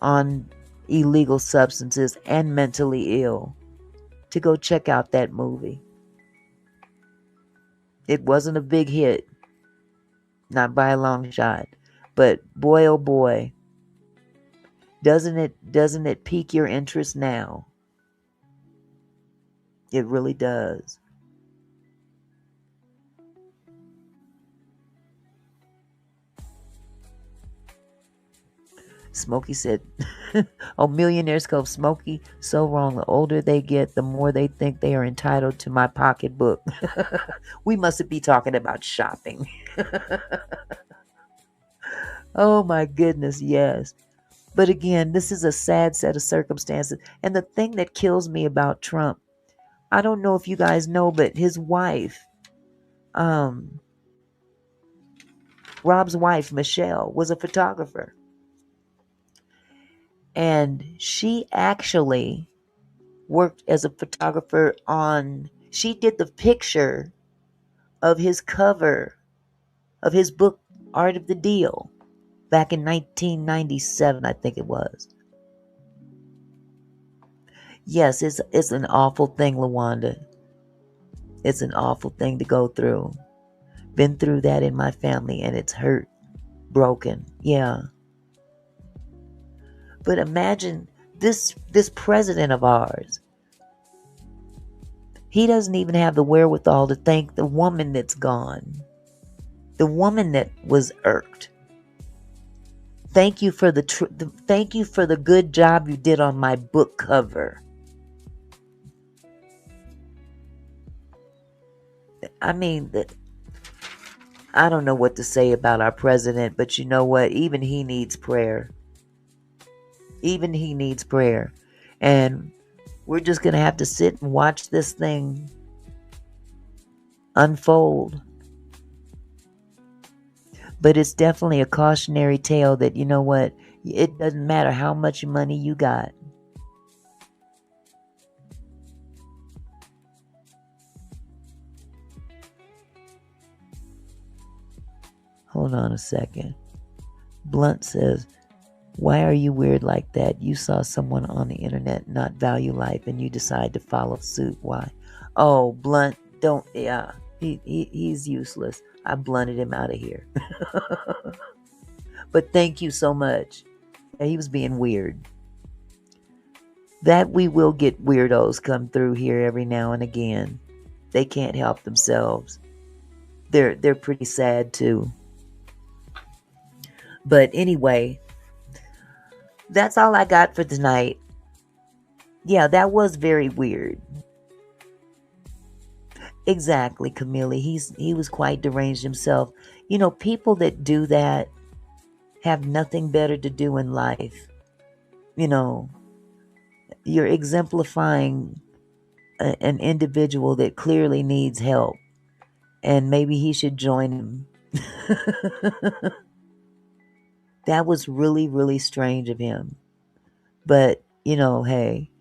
on illegal substances and mentally ill, to go check out that movie. It wasn't a big hit, not by a long shot, but boy oh boy, doesn't it pique your interest now? It really does. Smokey said, oh, Millionaires Cove. Smokey, so wrong. The older they get, the more they think they are entitled to my pocketbook. We must be talking about shopping. Oh my goodness, yes. But again, this is a sad set of circumstances. And the thing that kills me about Trump, I don't know if you guys know, but his wife, Rob's wife, Michele, was a photographer. And she actually worked as a photographer she did the picture of his cover of his book, Art of the Deal, back in 1997, I think it was. Yes, it's an awful thing, LaWanda. It's an awful thing to go through. Been through that in my family, and it's hurt, broken. Yeah. But imagine this president of ours. He doesn't even have the wherewithal to thank the woman that's gone. The woman that was irked. Thank you for the good job you did on my book cover. I mean, I don't know what to say about our president, but you know what? Even he needs prayer. Even he needs prayer. And we're just going to have to sit and watch this thing unfold. But it's definitely a cautionary tale that, you know what, it doesn't matter how much money you got. Hold on a second. Blunt says, why are you weird like that? You saw someone on the internet not value life and you decide to follow suit. Why? Oh, Blunt, don't, yeah. He's useless. I blunted him out of here. But thank you so much. Yeah, he was being weird. That we will get weirdos come through here every now and again. They can't help themselves. They're pretty sad too. But anyway, that's all I got for tonight. Yeah, that was very weird. Exactly, Camille. He was quite deranged himself. You know, people that do that have nothing better to do in life. You know, you're exemplifying an individual that clearly needs help, and maybe he should join him. That was really, really strange of him. But, you know, hey,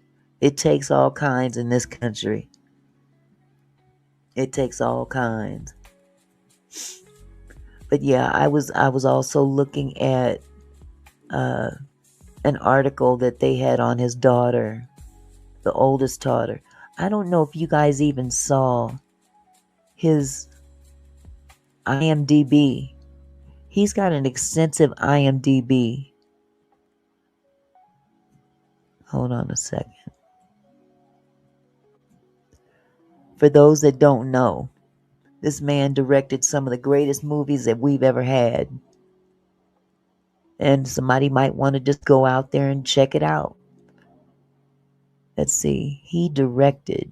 it takes all kinds in this country. It takes all kinds. But yeah, I was also looking at an article that they had on his daughter, the oldest daughter. I don't know if you guys even saw his IMDb. He's got an extensive IMDb. Hold on a second. For those that don't know, this man directed some of the greatest movies that we've ever had. And somebody might want to just go out there and check it out. Let's see. He directed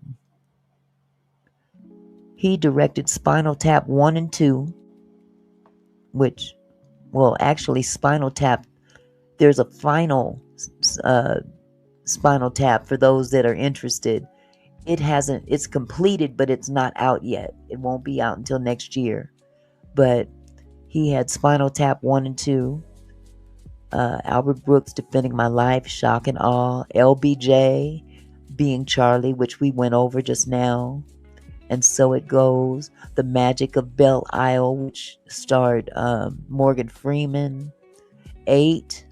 Spinal Tap 1 and 2, which, well, actually Spinal Tap, there's a final Spinal Tap for those that are interested. It's completed, but it's not out yet. It won't be out until next year. But he had Spinal Tap 1 and 2, Albert Brooks, Defending My Life, Shock and Awe, LBJ, Being Charlie, which we went over just now, And So It Goes, The Magic of Belle Isle, which starred Morgan Freeman, 8.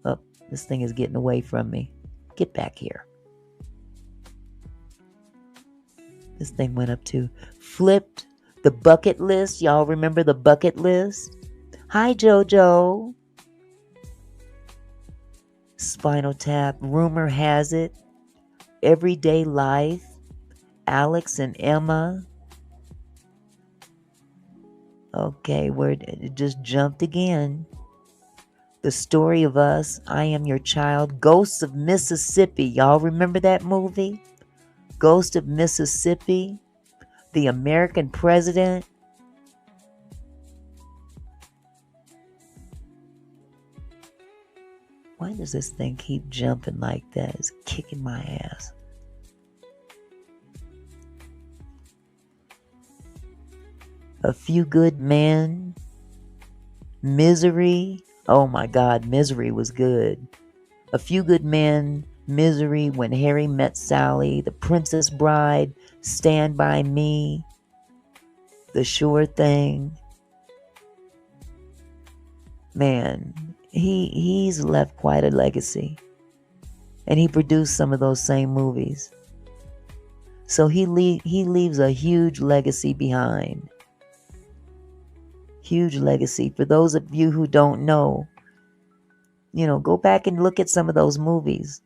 Oh, this thing is getting away from me. Get back here. This thing went up to Flipped, The Bucket List. Y'all remember The Bucket List? Hi, JoJo. Spinal Tap, Rumor Has It, Everyday Life, Alex and Emma. Okay, it just jumped again. The Story of Us, I Am Your Child, Ghosts of Mississippi. Y'all remember that movie? Ghost of Mississippi, The American President. Why does this thing keep jumping like that? It's kicking my ass. A Few Good Men. Misery. Oh my God, Misery was good. A Few Good Men, Misery, When Harry Met Sally, The Princess Bride, Stand By Me, The Sure Thing. Man, he's left quite a legacy. And he produced some of those same movies. So he leaves a huge legacy behind. Huge legacy. For those of you who don't know, go back and look at some of those movies.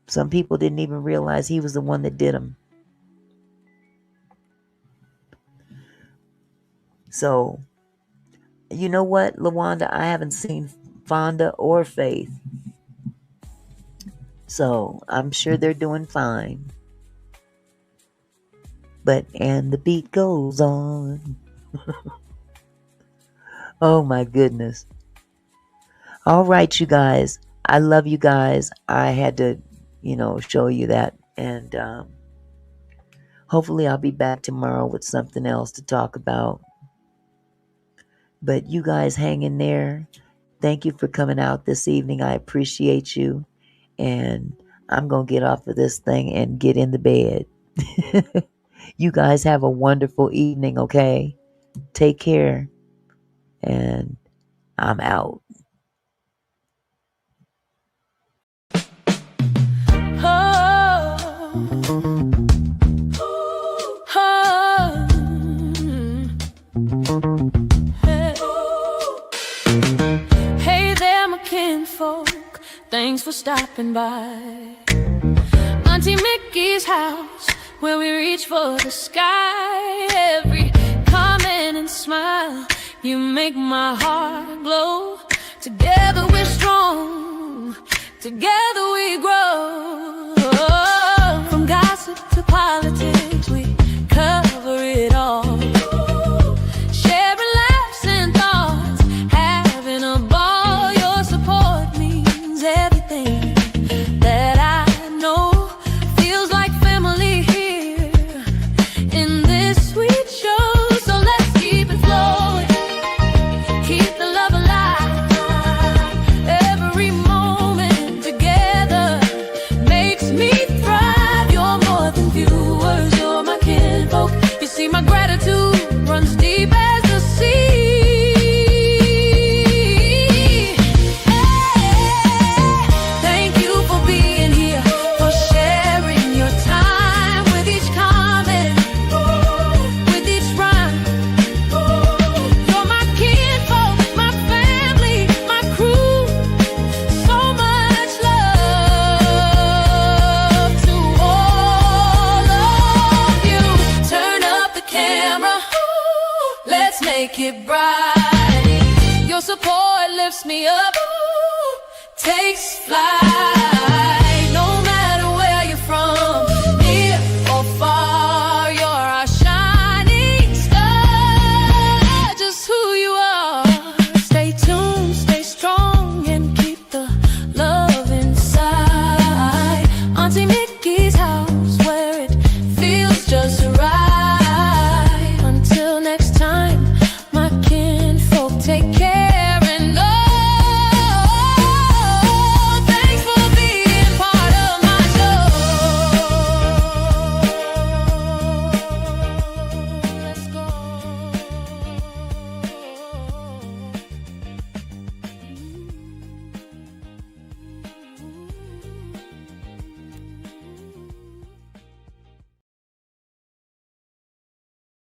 Some people didn't even realize he was the one that did them. So, you know what, LaWanda? I haven't seen Fonda or Faith. So, I'm sure they're doing fine. And the beat goes on. Oh my goodness. All right, you guys. I love you guys. I had to, show you that. And hopefully I'll be back tomorrow with something else to talk about. But you guys hang in there. Thank you for coming out this evening. I appreciate you. And I'm going to get off of this thing and get in the bed. You guys have a wonderful evening, okay? Take care. And I'm out. Hey there, my kinfolk, thanks for stopping by Auntie Mickey's house, where we reach for the sky. Every comment and smile, you make my heart glow. Together we're strong, together we grow. From gossip to politics, we cover it all. Sharing laughs and thoughts, having a ball. Your support means everything that I know. Feels like family here in this sweet show. So let's keep it flowing, keep the love alive. Every moment together makes me thrive. You're more than viewers, you're my kinfolk. You see, my gratitude runs deep as the sea. Thank you for being here, for sharing your time with each comment, with each rhyme. You're my kinfolk, my family, my crew. So much love to all of you. Turn up the camera, let's make it bright. Your support lifts me up, takes flight.